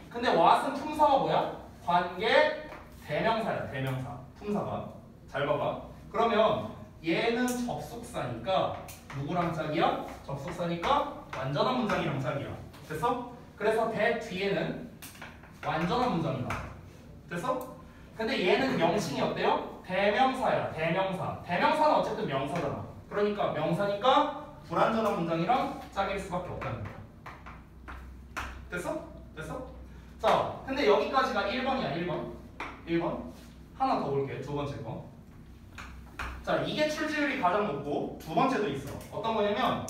근데 what은 품사가 뭐야? 관계 대명사야. 대명사. 품사가. 잘 봐봐. 그러면 얘는 접속사니까 누구랑 짝이야? 접속사니까 완전한 문장이랑 짝이야. 됐어? 그래서 that 뒤에는 완전한 문장이다. 됐어? 근데 얘는 명칭이 어때요? 대명사야. 대명사. 대명사는 어쨌든 명사잖아. 그러니까 명사니까 불완전한 문장이랑 짝일 수밖에 없다는 거야. 됐어? 됐어? 자, 근데 여기까지가 1번이야. 1번. 1번. 하나 더 볼게. 두 번째 거. 자, 이게 출제율이 가장 높고 두 번째도 있어. 어떤 거냐면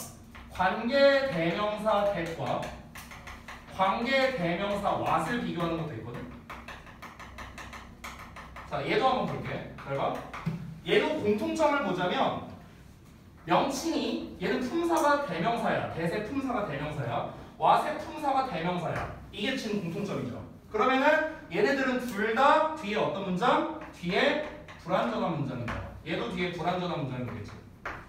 관계대명사 that과 관계대명사 what을 비교하는 것도 있거든. 자, 얘도 한번 볼게. 잘 봐. 얘도 공통점을 보자면 명칭이 얘는 품사가 대명사야. that의 품사가 대명사야. what의 품사가 대명사야. 이게 지금 공통점이죠. 그러면은 얘네들은 둘 다 뒤에 어떤 문장? 뒤에 불완전한 문장이다. 얘도 뒤에 불완전한 문장이 되겠지.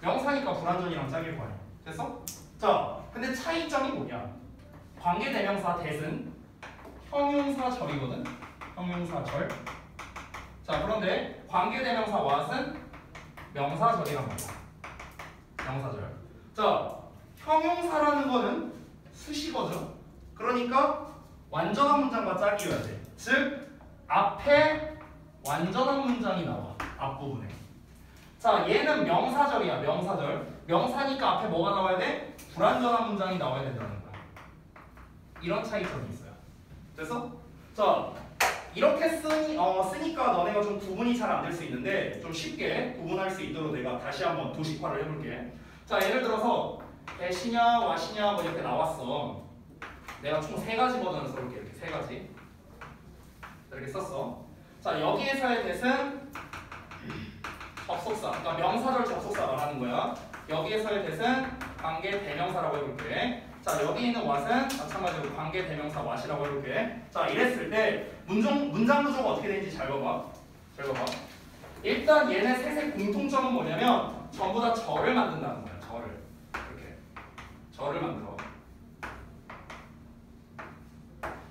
명사니까 불완전이랑 짝일 거 아니야. 됐어? 자, 근데 차이점이 뭐냐? 관계대명사 that은 형용사절이거든. 형용사절. 자, 그런데 관계대명사 what은 명사절이란 말이야. 명사절. 자, 형용사라는 거는 수식어죠. 그러니까 완전한 문장과 짝이어야 돼. 즉 앞에 완전한 문장이 나와. 앞부분에. 자, 얘는 명사절이야. 명사절. 명사니까 앞에 뭐가 나와야 돼? 불완전한 문장이 나와야 된다는 거야. 이런 차이점이 있어요. 그래서 자, 이렇게 쓰니까 너네가 좀 구분이 잘 안 될 수 있는데 좀 쉽게 구분할 수 있도록 내가 다시 한번 도식화를 해볼게. 자, 예를 들어서 대시냐, 와시냐 뭐 이렇게 나왔어. 내가 총 3가지 버전을 써볼게. 이렇게 3가지. 이렇게 썼어. 자, 여기에서의 대은 접속사, 그러니까 명사절 접속사 말하는 거야. 여기에서의 대은 관계 대명사라고 해볼게. 자, 여기 있는 what은 마찬가지로 관계 대명사 what이라고 해볼게. 자, 이랬을 때 문장 구조가 어떻게 되는지 잘 봐봐. 잘 봐봐. 일단 얘네 셋의 공통점은 뭐냐면 전부 다 절을 만든다는 거야. 절을. 이렇게. 절을 만들어.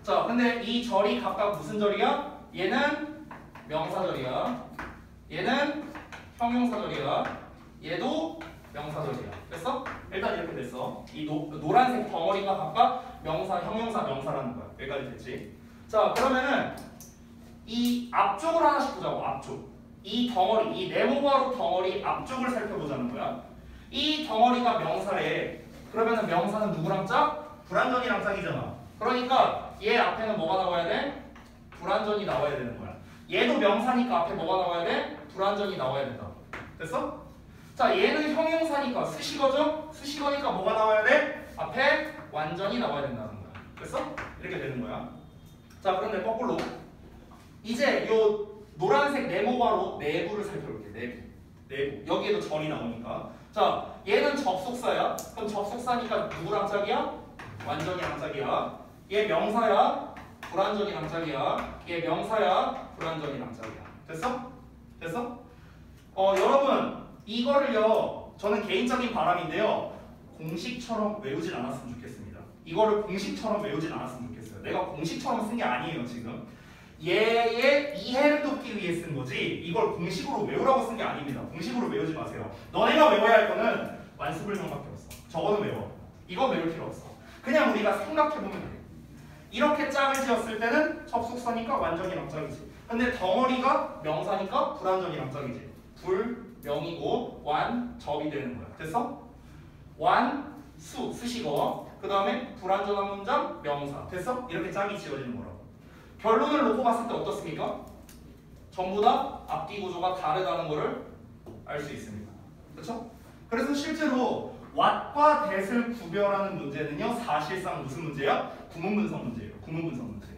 자, 근데 이 절이 각각 무슨 절이야? 얘는 명사절이야. 얘는 형용사절이야. 얘도 명사절이야. 됐어? 일단 이렇게 됐어. 이 노란색 덩어리가 각각 명사, 형용사, 명사라는 거야. 여기까지 됐지? 자, 그러면은 이 앞쪽을 하나씩 보자고. 앞쪽. 이 덩어리, 이 네모가로 덩어리 앞쪽을 살펴보자는 거야. 이 덩어리가 명사래. 그러면은 명사는 누구랑 짝? 불완전이랑 짝이잖아. 그러니까 얘 앞에는 뭐가 나와야 돼? 불완전이 나와야 되는 거야. 얘도 명사니까 앞에 뭐가 나와야 돼? 불완전이 나와야 된다. 됐어? 자, 얘는 형용사니까 수식어죠? 수식어니까 뭐가 나와야 돼? 앞에 완전히 나와야 된다는 거야. 됐어? 이렇게 되는 거야. 자, 그런데 거꾸로 이제 요 노란색 네모가로 내부를 살펴볼게. 내부. 여기에도 절이 나오니까. 자, 얘는 접속사야. 그럼 접속사니까 누구랑 짝이야? 완전이랑 짝이야. 얘 명사야. 불완전이랑 짝이야. 얘 명사야. 불완전이랑 짝이야. 됐어? 됐어? 여러분 이거를요, 저는 개인적인 바람인데요, 공식처럼 외우진 않았으면 좋겠습니다. 이거를 공식처럼 외우진 않았으면 좋겠어요. 내가 공식처럼 쓴 게 아니에요. 지금 얘의 이해를 돕기 위해 쓴 거지 이걸 공식으로 외우라고 쓴 게 아닙니다. 공식으로 외우지 마세요. 너네가 외워야 할 거는 완수불명밖에 없어. 저거는 외워. 이건 외울 필요 없어. 그냥 우리가 생각해보면 돼. 이렇게 짝을 지었을 때는 접속사니까 완전이랑 짝이지. 근데 덩어리가 명사니까 불완전이랑 짝이지. 불, 명이고 완, 접이 되는 거야. 됐어? 완, 수, 수식어. 그 다음에 불완전한 문장, 명사. 됐어? 이렇게 짝이 지어지는 거라고. 결론을 놓고 봤을 때 어떻습니까? 전부 다 앞뒤 구조가 다르다는 거를 알 수 있습니다. 그렇죠? 그래서 실제로 what과 that을 구별하는 문제는요, 사실상 무슨 문제야? 구문분석 문제예요. 구문분석 문제.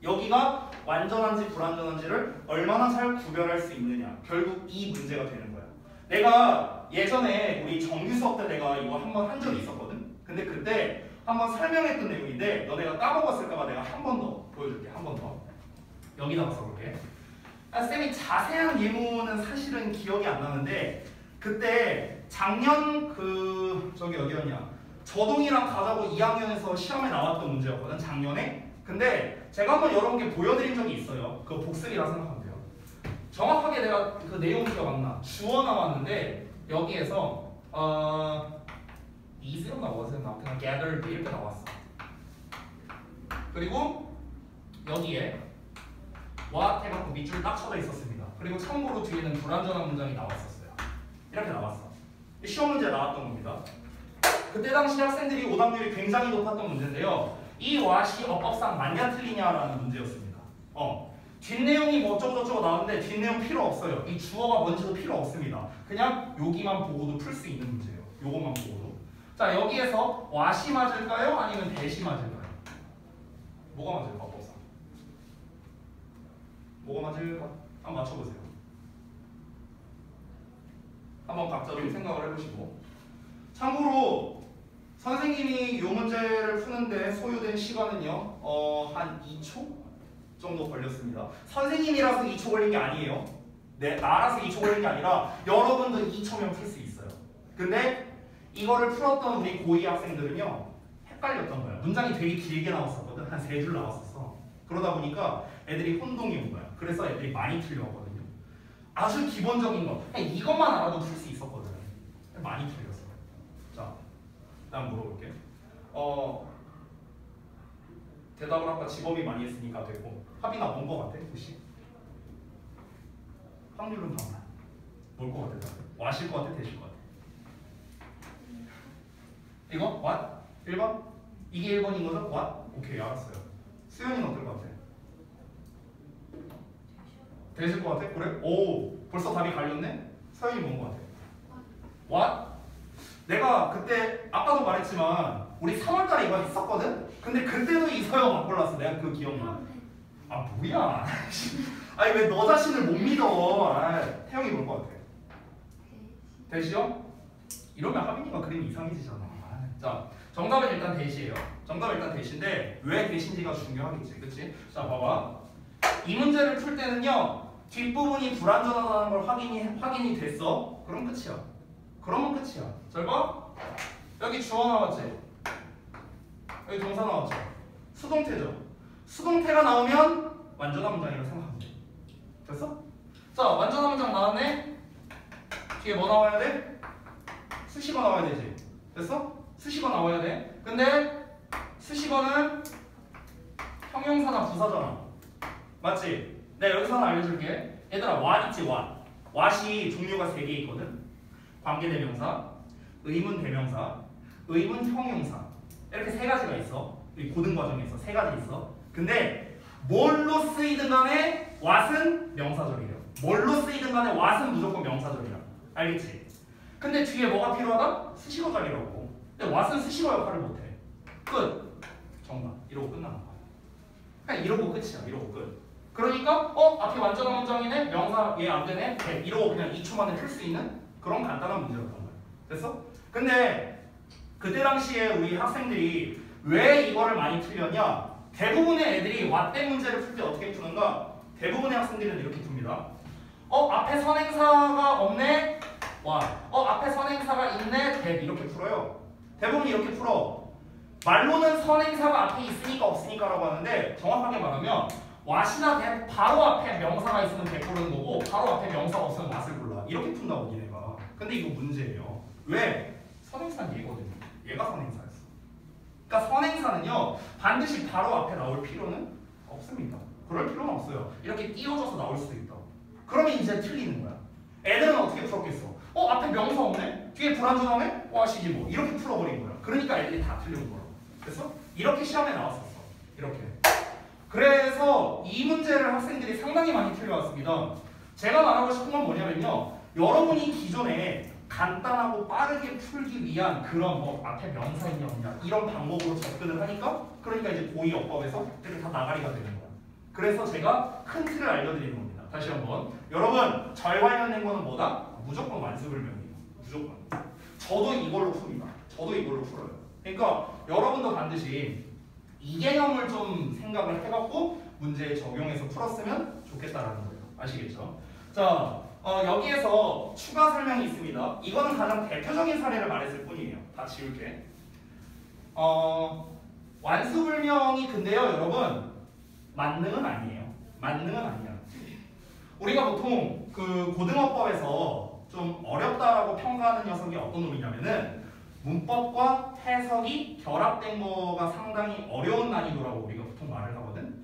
여기가 완전한지 불완전한지를 얼마나 잘 구별할 수 있느냐. 결국 이 문제가 되는 거야. 내가 예전에 우리 정규 수업 때 내가 이거 한번 한 적이 있었거든. 근데 그때 한번 설명했던 내용인데 너네가 까먹었을까봐 내가 한 번 더 보여줄게. 한 번 더. 여기다가 써볼게. 쌤이 자세한 예문은 사실은 기억이 안 나는데 그때 작년 저기 어디였냐, 저동이랑 가자고 2학년에서 시험에 나왔던 문제였거든. 작년에. 근데 제가 한번 여러 개 보여드린 적이 있어요. 그거 복습이라 생각하면 돼요. 정확하게 내가 그 내용 기억 안 나. 주어 나왔는데 여기에서 is였나 was였나 그냥 gathered 이렇게 나왔어. 그리고 여기에 what 해갖고 밑줄 딱 쳐져 있었습니다. 그리고 참고로 뒤에는 불완전한 문장이 나왔었어요. 이렇게 나왔어. 시험 문제 나왔던 겁니다. 그때 당시 학생들이 오답률이 굉장히 높았던 문제인데요. 이 what이 어법상 맞냐 틀리냐라는 문제였습니다. 뒷내용이 뭐 어쩌고저쩌고 나왔는데 뒷내용 필요 없어요. 이 주어가 뭔지도 필요 없습니다. 그냥 여기만 보고도 풀 수 있는 문제예요. 요것만 보고도. 자, 여기에서 what이 맞을까요? 아니면 that이 맞을까요? 뭐가 맞을까? 어법상. 뭐가 맞을까? 한번 맞춰보세요. 한번 각자 좀 생각을 해보시고. 참고로 선생님이 이 문제를 푸는데 소요된 시간은요, 한 2초 정도 걸렸습니다. 선생님이라서 2초 걸린 게 아니에요. 네, 나라서 2초 걸린 게 아니라 여러분도 2초면 풀 수 있어요. 근데 이거를 풀었던 우리 고2 학생들은요, 헷갈렸던 거예요. 문장이 되게 길게 나왔었거든. 한 3줄 나왔었어. 그러다 보니까 애들이 혼동이 온 거야. 그래서 애들이 많이 틀려왔거든요. 아주 기본적인 거. 그냥 이것만 알아도 풀 수 있었거든. 많이 틀렸어. 자, 다음 물어볼게. 대답을 아까 지범이 많이 했으니까 됐고. 합이나 뭔 거 같아? 혹시? 확률은 반반. 뭘 거 같아? 와실 거 같아? 되실 거 같아? 이거? what? 1번? 이게 1번인 거죠? what? 오케이, 알았어요. 수연이는 어떨 것 같아? 되실 것 같아? 그래? 오, 벌써 답이 갈렸네? 서연이 뭔 것 같아? what? 내가 그때 아까도 말했지만 우리 3월달에 이거 했었거든? 근데 그때도 이서영 안 골랐어. 내가 그 기억나. 아 뭐야? 아니 왜 너 자신을 못 믿어? 아, 태영이 뭘 것 같아? 대시요? 이러면 하빈이가 그림 이상해지잖아. 자, 정답은 일단 대시예요. 정답은 일단 대시인데 왜 대시인지가 중요하겠지, 그렇지? 자, 봐봐. 이 문제를 풀 때는요 뒷부분이 불완전하다는 걸 확인이 됐어. 그럼 끝이야. 그러면 끝이야. 잘 봐. 여기 주어 나왔지? 여기 동사 나왔죠? 수동태죠? 수동태가 나오면 완전한 문장이라고 생각하면 돼. 됐어? 자, 완전한 문장 나왔네? 뒤에 뭐 나와야 돼? 수식어 나와야 되지. 됐어? 수식어 나와야 돼. 근데 수식어는 형용사나 부사잖아. 맞지? 내가 여기서 하나 알려줄게. 얘들아, what 있지, what. what이 종류가 3개 있거든. 관계대명사, 의문대명사, 의문형용사. 이렇게 3가지가 있어. 우리 고등과정에서 3가지 있어. 근데 뭘로 쓰이든 간에 what은 명사절이에요. 뭘로 쓰이든 간에 what은 무조건 명사절이야. 알겠지? 근데 뒤에 뭐가 필요하다? 수식어절이라고. 근데 what은 수식어 역할을 못해. 끝. 정답. 이러고 끝나는 거야. 그냥 이러고 끝이야. 이러고 끝. 그러니까 앞이 완전한 문장이네? 명사 얘 안 되네? 이러고 그냥 2초 만에 풀 수 있는 그런 간단한 문제였던 거야. 됐어? 근데 그때 당시에 우리 학생들이 왜 이거를 많이 틀렸냐? 대부분의 애들이 왓대 문제를 풀 때 어떻게 푸는가? 대부분의 학생들은 이렇게 풉니다. 앞에 선행사가 없네? 와. 앞에 선행사가 있네? 대 이렇게 풀어요. 대부분 이렇게 풀어. 말로는 선행사가 앞에 있으니까 없으니까 라고 하는데 정확하게 말하면 what이나 that 바로 앞에 명사가 있으면 that 고르는 거고 바로 앞에 명사가 없으면 what을 골라. 이렇게 푼다고 니네가. 근데 이거 문제예요. 왜? 선행사는 얘거든요. 얘가 선행사였어. 그러니까 선행사는요 반드시 바로 앞에 나올 필요는 없습니다. 그럴 필요는 없어요. 이렇게 띄워져서 나올 수도 있다. 그러면 이제 틀리는 거야. 애들은 어떻게 풀었겠어? 앞에 명사 없네? 뒤에 불완전하네? what이지 뭐. 이렇게 풀어버린 거야. 그러니까 애들이 다 틀린 거야. 그래서 이렇게 시험에 나왔었어. 이렇게. 그래서 이 문제를 학생들이 상당히 많이 틀려왔습니다. 제가 말하고 싶은 건 뭐냐면요. 여러분이 기존에 간단하고 빠르게 풀기 위한 그런 앞에 명사 있냐 없냐 이런 방법으로 접근을 하니까 그러니까 이제 고의어법에서 이렇게 다 나가리가 되는 거야. 그래서 제가 큰 틀을 알려드리는 겁니다. 다시 한번. 여러분 절 관련된 거는 뭐다? 무조건 완수불명이에요. 무조건. 저도 이걸로 풉니다. 저도 이걸로 풀어요. 그러니까 여러분도 반드시 이 개념을 좀 생각을 해갖고 문제에 적용해서 풀었으면 좋겠다라는 거예요. 아시겠죠? 자, 여기에서 추가 설명이 있습니다. 이거는 가장 대표적인 사례를 말했을 뿐이에요. 다 지울게. 완수불명이 근데요, 여러분 만능은 아니에요. 만능은 아니야. 우리가 보통 그 고등어법에서 좀 어렵다라고 평가하는 녀석이 어떤 놈이냐면은 문법과 해석이 결합된 거가 상당히 어려운 난이도라고 우리가 보통 말을 하거든.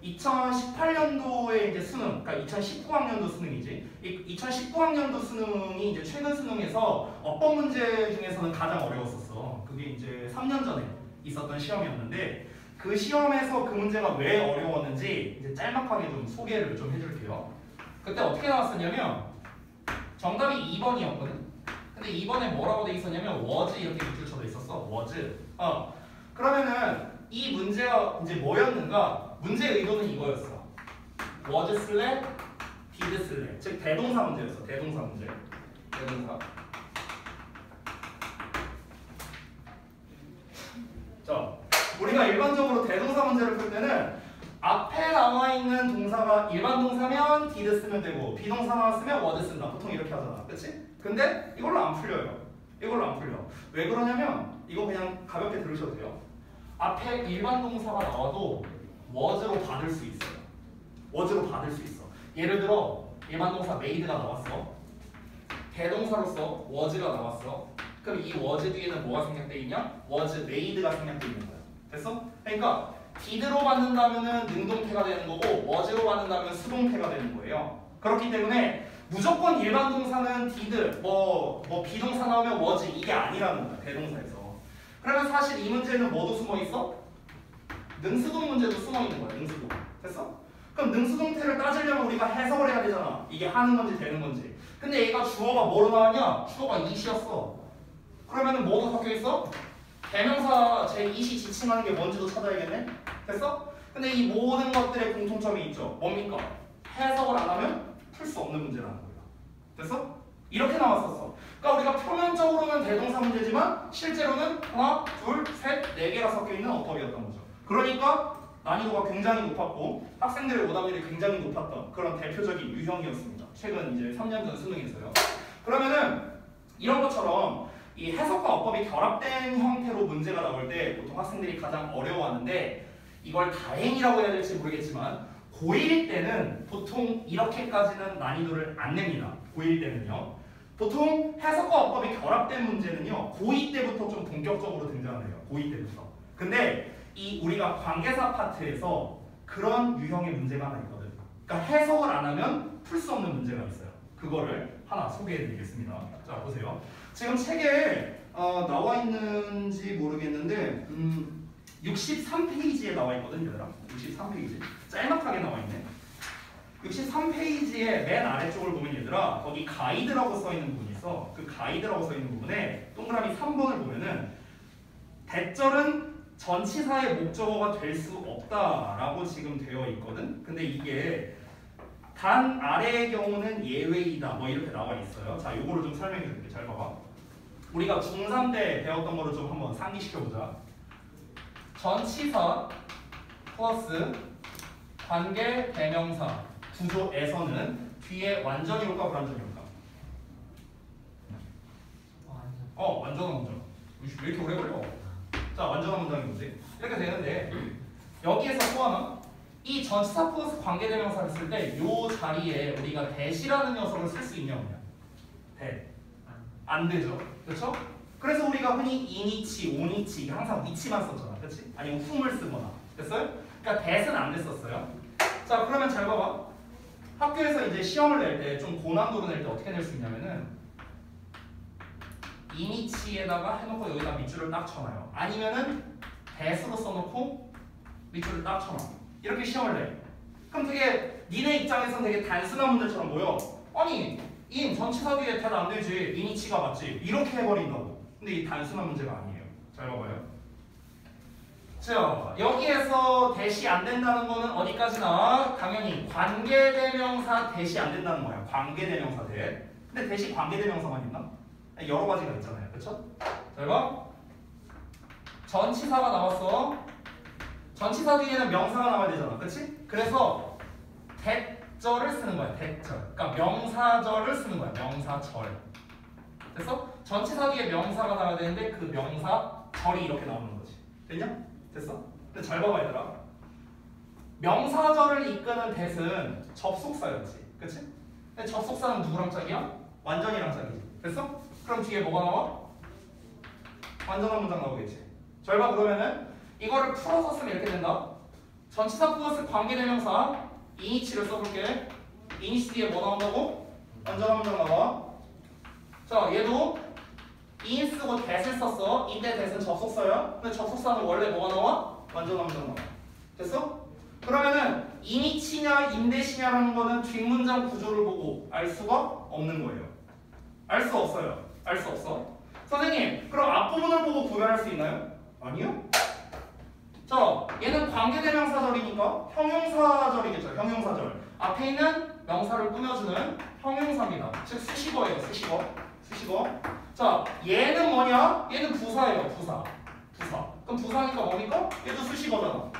2018년도에 이제 수능, 그러니까 2019학년도 수능이지. 2019학년도 수능이 이제 최근 수능에서 어법 문제 중에서는 가장 어려웠었어. 그게 이제 3년 전에 있었던 시험이었는데 그 시험에서 그 문제가 왜 어려웠는지 이제 짤막하게 좀 소개를 좀 해줄게요. 그때 어떻게 나왔었냐면 정답이 2번이었거든. 근데 2번에 뭐라고 돼 있었냐면 was 이렇게 밑줄 쳐져 있었어. was. 그러면은 이 문제가 이제 뭐였는가? 문제 의도는 이거였어. was 슬랩, did 슬랩. 즉 대동사 문제였어. 대동사 문제. 대동사. 자, 우리가 일반적으로 대동사 문제를 풀 때는 앞에 나와 있는 동사가 일반 동사면 did 쓰면 되고 비동사 나왔으면 was 쓴다. 보통 이렇게 하잖아. 그치? 근데 이걸로 안 풀려요. 이걸로 안 풀려. 왜 그러냐면 이거 그냥 가볍게 들으셔도 돼요. 앞에 일반 동사가 나와도 was로 받을 수 있어요. was로 받을 수 있어. 예를 들어 일반동사 made가 나왔어. 대동사로서 was가 나왔어. 그럼 이 was 뒤에는 뭐가 생략돼 있냐? was made가 생략돼 있는 거야. 됐어? 그러니까 did로 받는다면은 능동태가 되는 거고 was로 받는다면 수동태가 되는 거예요. 그렇기 때문에 무조건 일반 동사는 did, 뭐 비동사 나오면 was 이게 아니라는 거야. 대동사에서. 그러면 사실 이 문제는 뭐도 숨어 있어? 능수동 문제도 숨어 있는 거야. 능수동. 됐어? 그럼 능수동태를 따지려면 우리가 해석을 해야 되잖아. 이게 하는 건지 되는 건지. 근데 얘가 주어가 뭐로 나왔냐? 주어가 it이었어. 그러면은 뭐도 섞여 있어? 대명사 제 it이 지칭하는 게 뭔지도 찾아야겠네. 됐어? 근데 이 모든 것들의 공통점이 있죠. 뭡니까? 해석을 안 하면 풀 수 없는 문제라는 거야. 됐어? 이렇게 나왔었어. 그러니까 우리가 표면적으로는 대동사 문제지만 실제로는 하나, 둘, 셋, 네 개가 섞여 있는 어법이었던 거죠. 그러니까 난이도가 굉장히 높았고 학생들의 오답률이 굉장히 높았던 그런 대표적인 유형이었습니다. 최근 이제 3년 전 수능에서요. 그러면은 이런 것처럼 이 해석과 어법이 결합된 형태로 문제가 나올 때 보통 학생들이 가장 어려워하는데 이걸 다행이라고 해야 될지 모르겠지만 고1 때는 보통 이렇게까지는 난이도를 안 냅니다. 고1 때는요. 보통 해석과 어법이 결합된 문제는요. 고2 때부터 좀 본격적으로 등장해요. 고2 때부터. 근데 이 우리가 관계사 파트에서 그런 유형의 문제가 하나 있거든. 그러니까 해석을 안 하면 풀 수 없는 문제가 있어요. 그거를 하나 소개해드리겠습니다. 자 보세요. 지금 책에 나와 있는지 모르겠는데 63페이지에 나와 있거든 얘들아. 63페이지. 짤막하게 나와 있네. 63페이지의 맨 아래쪽을 보면 얘들아 거기 가이드라고 써 있는 부분이 있어. 그 가이드라고 써 있는 부분에 동그라미 3번을 보면은 대절은 전치사의 목적어가 될 수 없다라고 지금 되어 있거든. 근데 이게 단 아래의 경우는 예외이다 뭐 이렇게 나와 있어요. 자 요거를 좀 설명해 줄게. 잘 봐봐. 우리가 중3 때 배웠던 거를 좀 한번 상기시켜보자. 전치사 플러스 관계 대명사 구조에서는 뒤에 완전히 올까 불완전히 올까? 완전한 문장. 왜 이렇게 오래 걸려? 자 완전한 문장이 뭐지? 이렇게 되는데 여기에서 또 하나 이 전치사 플러스 관계 대명사를 쓸 때 요 자리에 우리가 대시라는 녀석을 쓸 수 있냐 없냐? 대. 안 되죠. 그렇죠? 그래서 우리가 흔히 인이치, 온이치 항상 위치만 썼잖아. 그렇지? 아니면 whom을 쓰거나. 됐어요? 그러니까 대는 안 됐었어요. 자 그러면 잘 봐봐. 학교에서 이제 시험을 낼 때 좀 고난도로 낼 때 어떻게 낼 수 있냐면은 인이치에다가 해놓고 여기다 밑줄을 딱 쳐놔요. 아니면은 대수로 써놓고 밑줄을 딱 쳐놔. 이렇게 시험을 내. 그럼 되게 니네 입장에서는 되게 단순한 문제처럼 보여. 아니 인 전치사 뒤에 대도 안 되지. 인이치가 맞지. 이렇게 해버린다고. 근데 이 단순한 문제가 아니에요. 잘 봐봐요. 자 여기에서 대시 안 된다는 거는 어디까지나 당연히 관계대명사 대시 안 된다는 거야. 관계대명사 대. 근데 대시 관계대명사만 있나? 여러 가지가 있잖아요. 그렇죠? 잘 봐. 전치사가 나왔어. 전치사 뒤에는 명사가 나와야 되잖아. 그렇지? 그래서 대절을 쓰는 거야. 대절. 그러니까 명사절을 쓰는 거야. 명사절. 됐어? 전치사 뒤에 명사가 나와야 되는데 그 명사절이 이렇게 나오는 거지. 됐냐? 됐어? 근데 잘 봐봐 얘들아. 명사절을 이끄는 대은 접속사였지. 그치? 근데 접속사는 누구랑 짝이야? 완전이랑 짝이지. 됐어? 그럼 뒤에 뭐가 나와? 완전한 문장 나오겠지. 잘 봐. 그러면은 이거를 풀어서 쓰면 이렇게 된다. 전치사 플러스 관계대명사 인이치를 써볼게. 인이치 뒤에 뭐 나온다고? 완전한 문장 나와. 자 얘도 인 쓰고 that을 썼어. 인데 that은 접속사야. 근데 접속사는 원래 뭐가 나와? 완전한 문장 나와. 됐어? 그러면은 인이치냐 인대시냐라는 거는 뒷문장 구조를 보고 알 수가 없는 거예요. 알 수 없어요. 알 수 없어. 선생님 그럼 앞부분을 보고 구별할 수 있나요? 아니요. 자 얘는 관계대명사절이니까 형용사절이겠죠. 형용사절. 앞에 있는 명사를 꾸며주는 형용사입니다. 즉 수식어예요. 수식어. 자 얘는 뭐냐? 얘는 부사예요. 부사. 그럼 부사니까 뭡니까? 얘도 수식어잖아.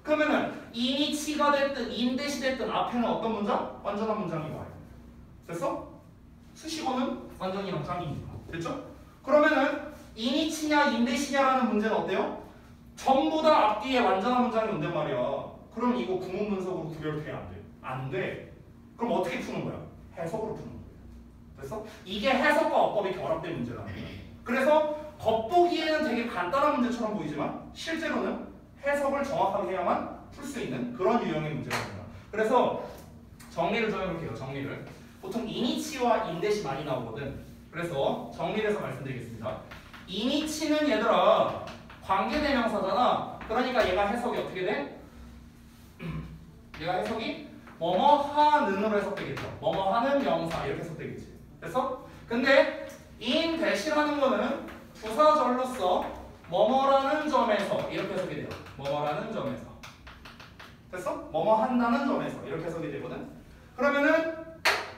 그러면은 인이치가 됐든 인대시 됐든 앞에는 어떤 문장? 완전한 문장이 와요. 됐어? 수식어는 완전이랑 짝이니까. 됐죠? 그러면은 인이치냐 인대시냐라는 문제는 어때요? 전부 다 앞뒤에 완전한 문장이 온단 말이야. 그럼 이거 구문 분석으로 구별돼야 안 돼? 안 돼. 그럼 어떻게 푸는 거야? 해석으로 푸는 거야. 그래서 이게 해석과 어법이 결합된 문제라는 거야. 그래서 겉보기에는 되게 간단한 문제처럼 보이지만 실제로는 해석을 정확하게 해야만 풀 수 있는 그런 유형의 문제입니다. 그래서 정리를 좀 해볼게요. 정리를. 보통 이니치와 인댓이 많이 나오거든. 그래서 정리를 해서 말씀드리겠습니다. 이니치는 얘들아 관계대명사잖아. 그러니까 얘가 해석이 어떻게 돼? 얘가 해석이 뭐뭐하는으로 해석되겠죠. 뭐뭐하는 명사 이렇게 해석되겠지. 됐어? 근데 in 대시라는 거는 부사절로서 뭐뭐라는 점에서 이렇게 해석이 돼요. 뭐뭐라는 점에서. 됐어? 뭐뭐 한다는 점에서 이렇게 해석이 되거든. 그러면은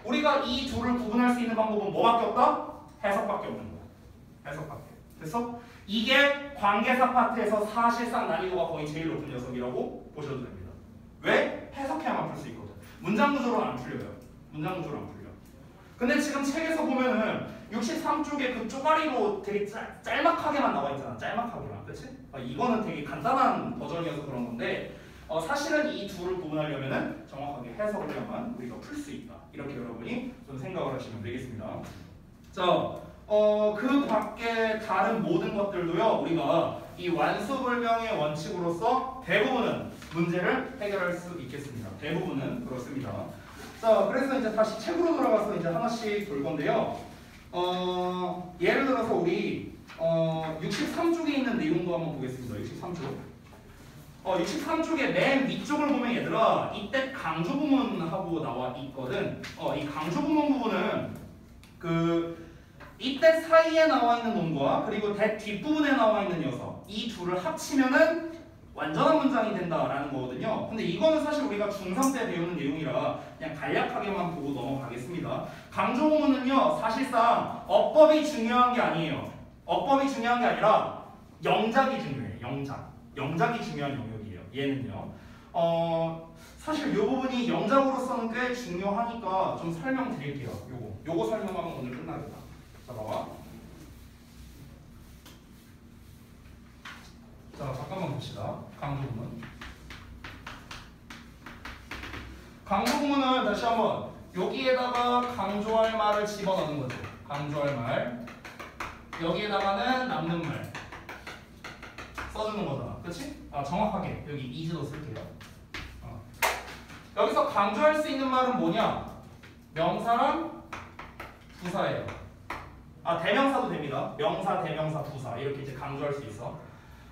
우리가 이 둘을 구분할 수 있는 방법은 뭐밖에 없다? 해석밖에 없는 거야. 해석밖에. 됐어? 이게 관계사 파트에서 사실상 난이도가 거의 제일 높은 녀석이라고 보셔도 됩니다. 왜? 해석해야만 풀 수 있거든. 문장 구조로 안 풀려요. 문장 구조로 안 풀려. 근데 지금 책에서 보면은 63쪽에 그 쪼가리로 되게 짤막하게만 나와 있잖아. 짤막하게만. 그치? 이거는 되게 간단한 버전이어서 그런 건데 사실은 이 둘을 구분하려면은 정확하게 해석을 해야만 우리가 풀 수 있다. 이렇게 여러분이 좀 생각을 하시면 되겠습니다. 자, 그 밖에 다른 모든 것들도요. 우리가 이 완수불명의 원칙으로서 대부분은 문제를 해결할 수 있겠습니다. 대부분은 그렇습니다. 자, 그래서 이제 다시 책으로 돌아가서 이제 하나씩 볼 건데요. 예를 들어서 우리 63쪽에 있는 내용도 한번 보겠습니다. 63쪽. 63쪽의 맨 위쪽을 보면 얘들아 이때 강조 부문하고 나와 있거든. 이 강조 부문 부분은 그 이때 사이에 나와 있는 놈과 그리고 대 뒷부분에 나와 있는 녀석 이 둘을 합치면은 완전한 문장이 된다라는 거거든요. 근데 이거는 사실 우리가 중3 때 배우는 내용이라 그냥 간략하게만 보고 넘어가겠습니다. 강조 부문은요 사실상 어법이 중요한 게 아니에요. 어법이 중요한 게 아니라 영작이 중요해요. 영작이 중요한 영역이에요. 얘는요. 사실 이 부분이 영작으로서는 꽤 중요하니까 좀 설명드릴게요. 요거 설명하면 오늘 끝나겠다. 자, 봐봐. 자, 잠깐만 봅시다. 강조구문. 강조구문은 다시 한번 여기에다가 강조할 말을 집어넣는 거죠. 강조할 말. 여기에다가는 남는 말 써주는 거잖아. 그렇지? 정확하게 여기 이즈도 쓸게요. 여기서 강조할 수 있는 말은 뭐냐? 명사랑 부사예요. 대명사도 됩니다. 명사, 대명사, 부사 이렇게 이제 강조할 수 있어.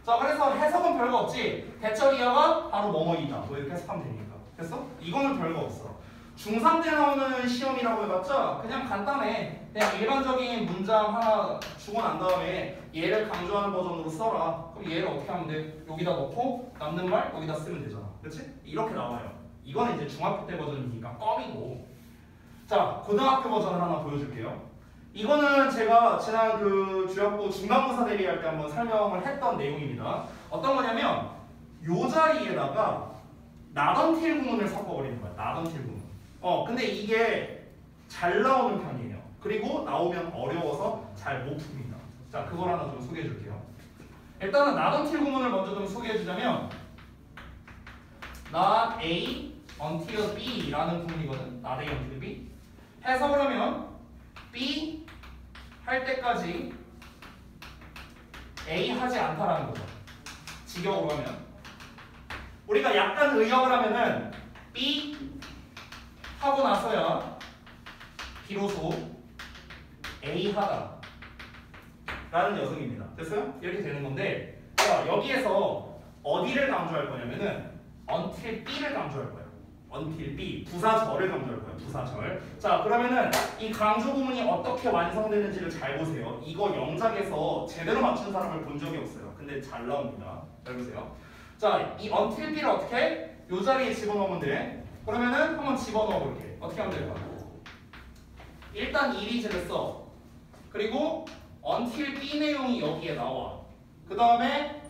자, 그래서 해석은 별거 없지. 대절이야가 바로 뭐뭐이다. 뭐 이렇게 해석하면 되니까. 됐어? 이거는 별거 없어. 중3 때 나오는 시험이라고 해봤자 그냥 간단해. 그냥 일반적인 문장 하나 주고 난 다음에 얘를 강조하는 버전으로 써라. 그럼 얘를 어떻게 하면 돼? 여기다 넣고 남는 말 여기다 쓰면 되잖아. 그렇지? 이렇게 나와요. 이거는 이제 중학교 때 버전이니까 껌이고. 자, 고등학교 버전을 하나 보여줄게요. 이거는 제가 지난 그 주역부 중간고사 대비할 때 한번 설명을 했던 내용입니다. 어떤 거냐면 요 자리에다가 나던틸 구문을 섞어버리는 거야. 나던틸 구문. 근데 이게 잘 나오는 편이에요. 그리고 나오면 어려워서 잘 못 풉니다. 자, 그걸 하나 좀 소개해 줄게요. 일단은 나던틸 구문을 먼저 좀 소개해 주자면 not A until B 라는 구문이거든. not A until B. 해석을 하면 B 할 때까지 A 하지 않다라는 거죠. 직역으로 하면 우리가 약간 의역을 하면은 B 하고 나서야 비로소 A 하다 라는 녀석입니다. 됐어요? 이렇게 되는 건데 자, 여기에서 어디를 강조할 거냐면은 until B를 강조할 거예요. until B, 부사절을 강조할 거예요. 부사절. 자, 그러면은 이 강조 구문이 어떻게 완성되는지를 잘 보세요. 이거 영작에서 제대로 맞춘 사람을 본 적이 없어요. 근데 잘 나옵니다. 잘 보세요. 자, 이 until B를 어떻게 해? 요 자리에 집어넣으면 돼. 그러면은 한번 집어넣어 볼게. 어떻게 하면 될까? 일단 이리즈를 써. 그리고 until B 내용이 여기에 나와. 그 다음에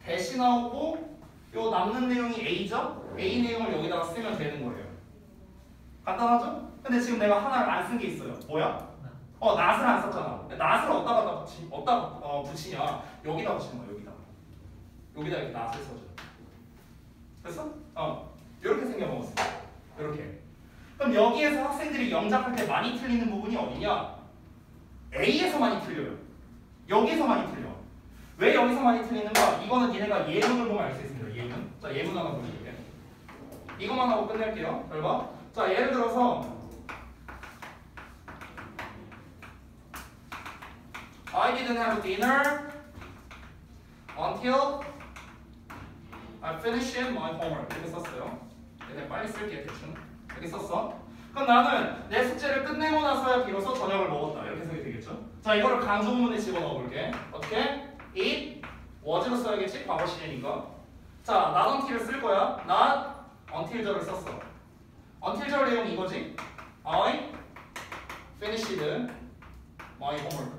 대시 나오고 요 남는 내용이 A죠? A 내용을 여기다가 쓰면 되는 거예요. 간단하죠? 근데 지금 내가 하나를 안 쓴 게 있어요. 뭐야? not을 안 썼잖아. not을 어디다 붙이냐? 여기다 붙이는 거야. 여기다 이렇게 not을 써줘. 됐어? 이렇게 생겨먹었어. 이렇게. 그럼 여기에서 학생들이 영작할 때 많이 틀리는 부분이 어디냐? A에서 많이 틀려요. 여기에서 많이 틀려. 왜 여기서 많이 틀리는가? 이거는 얘네가 예문을 보면 알 수 있습니다. 예문. 자, 예문 하나 보여줄게. 이것만 하고 끝낼게요. 잘 봐. 자, 예를 들어서 I didn't have dinner until I finished my homework. 이렇게 썼어요. 얘네 빨리 쓸게 대충. 이렇게 썼어. 그럼 나는 내 숙제를 끝내고 나서야 비로소 저녁을 먹었다. 이렇게 해석이 되겠죠? 자, 이거를 강조 부문에 집어넣어 볼게. 어떻게? It was로 써야겠지? 과거 시제니까. 자, not until을 쓸 거야. not until 절을 썼어. until 절 내용이 이거지? I finished my homework.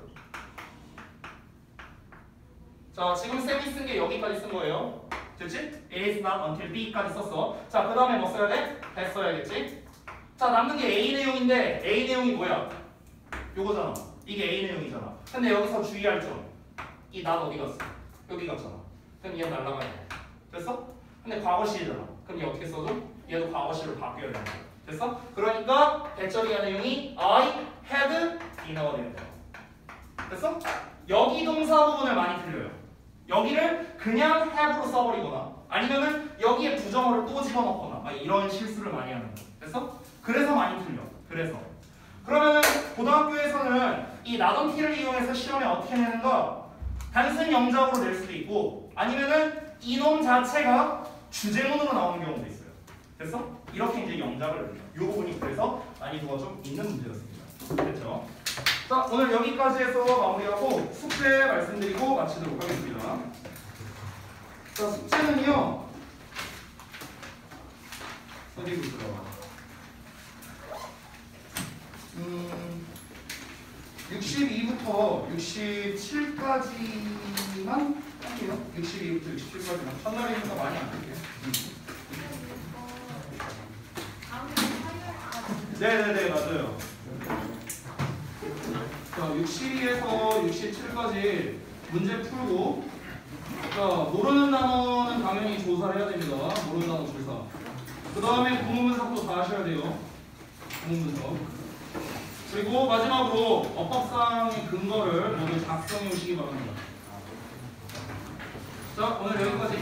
자, 지금 쌤이 쓴 게 여기까지 쓴 거예요. 됐지? It is not until B까지 썼어. 자, 그 다음에 뭐 써야 돼? that 써야겠지? 자, 남는 게 A 내용인데 A 내용이 뭐야? 요거잖아. 이게 A 내용이잖아. 근데 여기서 주의할 점. 이 not 어디 갔어? 여기 갔잖아. 그럼 얘는 날라가야 돼. 됐어? 근데 과거 시제잖아. 그럼 얘 어떻게 써줘? 얘도 과거 시로 바뀌어야 돼. 됐어? 그러니까 대절이야 내용이 I had dinner가 되는 거야. 됐어? 여기 동사 부분을 많이 틀려요. 여기를 그냥 have로 써버리거나 아니면은 여기에 부정어를 또 집어넣거나 이런 실수를 많이 하는 거야. 됐어? 그래서 많이 틀려. 그래서 그러면은 고등학교에서는 이 나던티를 이용해서 시험에 어떻게 내는가? 단순 영작으로 낼 수도 있고 아니면은 이놈 자체가 주제문으로 나오는 경우도 있어요. 됐어? 이렇게 이제 영작을 이 부분이 그래서 난이도가 좀 있는 문제였습니다. 됐죠? 자, 오늘 여기까지 해서 마무리하고 숙제 말씀드리고 마치도록 하겠습니다. 자, 숙제는요. 어디로 들어가? 62부터 67까지만 할게요. 62부터 67까지만. 첫날이니까 많이 안 할게요. 네네네, 맞아요. 자, 62에서 67까지 문제 풀고, 자, 모르는 단어는 당연히 조사를 해야 됩니다. 모르는 단어 조사. 그 다음에 구문 분석도 다 하셔야 돼요. 구문 분석. 그리고 마지막으로 어법상의 근거를 모두 작성해 오시기 바랍니다. 자, 오늘 여기까지.